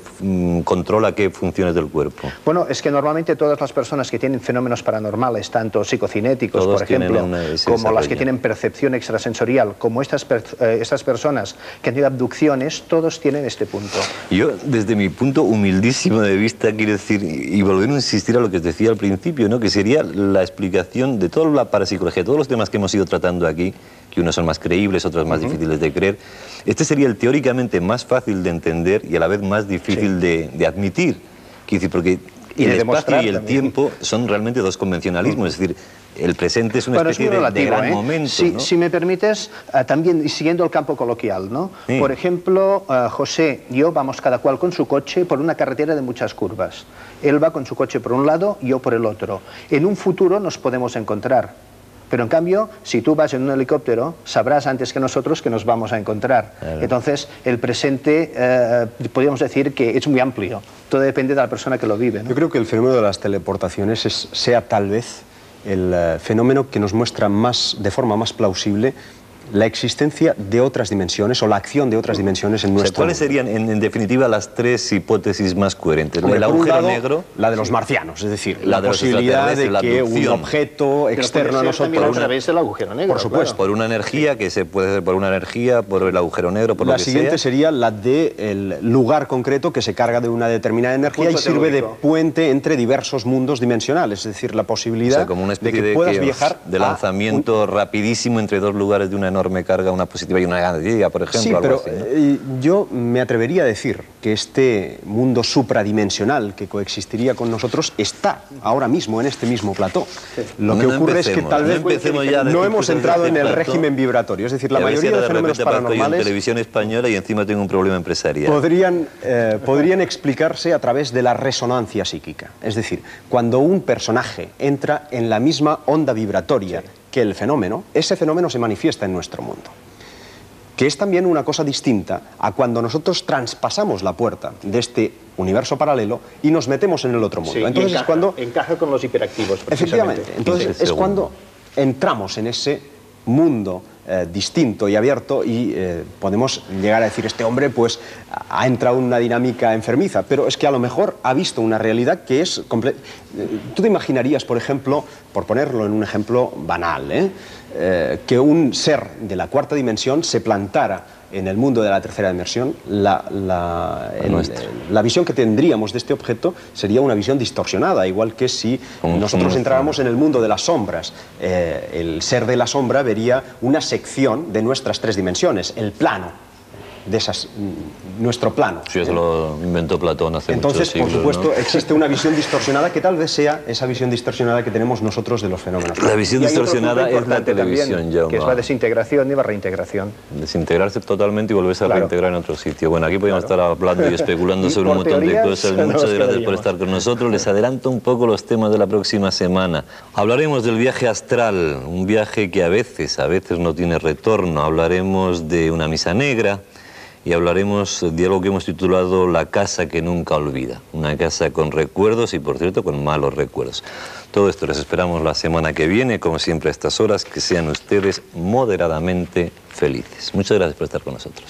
controla qué funciones del cuerpo? Bueno, es que normalmente todas las personas que tienen fenómenos paranormales, tanto psicocinéticos, todos por ejemplo, como las que desarrollo. tienen percepción extrasensorial, como estas personas que han tenido abducciones, todos tienen este punto. Yo, desde mi punto humildísimo de vista, quiero decir, y volver a insistir a lo que os decía al principio, ¿no? Que sería la explicación de toda la parapsicología, todos los temas que hemos ido tratando aquí, que unos son más creíbles, otros más difíciles de creer. Este sería el teóricamente más fácil de entender y a la vez más difícil de admitir. Quiero decir, porque el espacio y el tiempo son realmente dos convencionalismos, es decir, el presente es una especie de gran momento. ¿no? Si me permites, también y siguiendo el campo coloquial, ¿no? Sí. Por ejemplo, José y yo vamos cada cual con su coche por una carretera de muchas curvas. Él va con su coche por un lado, yo por el otro. En un futuro nos podemos encontrar. Pero en cambio, si tú vas en un helicóptero, sabrás antes que nosotros que nos vamos a encontrar. Claro. Entonces, el presente, podríamos decir que es muy amplio. Todo depende de la persona que lo vive, ¿no? Yo creo que el fenómeno de las teleportaciones sea tal vez el fenómeno que nos muestra de forma más plausible la existencia de otras dimensiones o la acción de otras dimensiones en nuestro ¿Cuáles serían, en definitiva, las tres hipótesis más coherentes? Hombre, ¿El agujero negro? La de los marcianos, es decir, la de posibilidad de que un objeto externo a nosotros... a través del agujero negro, por supuesto. Por una energía, que se puede hacer por una energía, por el agujero negro, por lo que sea. La siguiente sería la del lugar concreto que se carga de una determinada energía y sirve de puente entre diversos mundos dimensionales, es decir, la posibilidad como una especie de que puedas viajar de lanzamiento rapidísimo entre dos lugares de una enorme carga, una positiva y una negativa, por ejemplo. Sí, pero así, ¿no? yo me atrevería a decir que este mundo supradimensional que coexistiría con nosotros está ahora mismo en este mismo plató. Lo que ocurre es que tal vez no hemos entrado en el régimen vibratorio, es decir, la mayoría de fenómenos paranormales... en televisión española y encima tengo un problema empresarial. Podrían explicarse a través de la resonancia psíquica, es decir, cuando un personaje entra en la misma onda vibratoria que el fenómeno, ese fenómeno se manifiesta en nuestro mundo. Que es también una cosa distinta a cuando nosotros traspasamos la puerta de este universo paralelo y nos metemos en el otro mundo. Sí, entonces encaja, es cuando... Encaja con los hiperactivos, Efectivamente. Entonces es cuando entramos en ese mundo distinto y abierto y podemos llegar a decir, este hombre pues ha entrado en una dinámica enfermiza, pero es que a lo mejor ha visto una realidad que es... Tú te imaginarías, por ejemplo, por ponerlo en un ejemplo banal, que un ser de la cuarta dimensión se plantara en el mundo de la tercera dimensión, la visión que tendríamos de este objeto sería una visión distorsionada, igual que si nosotros entráramos en el mundo de las sombras. El ser de la sombra vería una sección de nuestras tres dimensiones, el plano. De esas, nuestro plano. Sí, eso lo inventó Platón hace muchos siglos. Entonces, por supuesto, existe una visión distorsionada que tal vez sea esa visión distorsionada que tenemos nosotros de los fenómenos. La visión distorsionada es la televisión, también, que es la desintegración y la reintegración. Desintegrarse totalmente y volverse a reintegrar en otro sitio. Bueno, aquí podemos estar hablando y especulando sobre un montón de cosas. Muchas gracias por estar con nosotros. Les adelanto un poco los temas de la próxima semana. Hablaremos del viaje astral, un viaje que a veces no tiene retorno. Hablaremos de una misa negra. Y hablaremos de algo que hemos titulado La casa que nunca olvida. Una casa con recuerdos y, por cierto, con malos recuerdos. Todo esto les esperamos la semana que viene, como siempre a estas horas. Que sean ustedes moderadamente felices. Muchas gracias por estar con nosotros.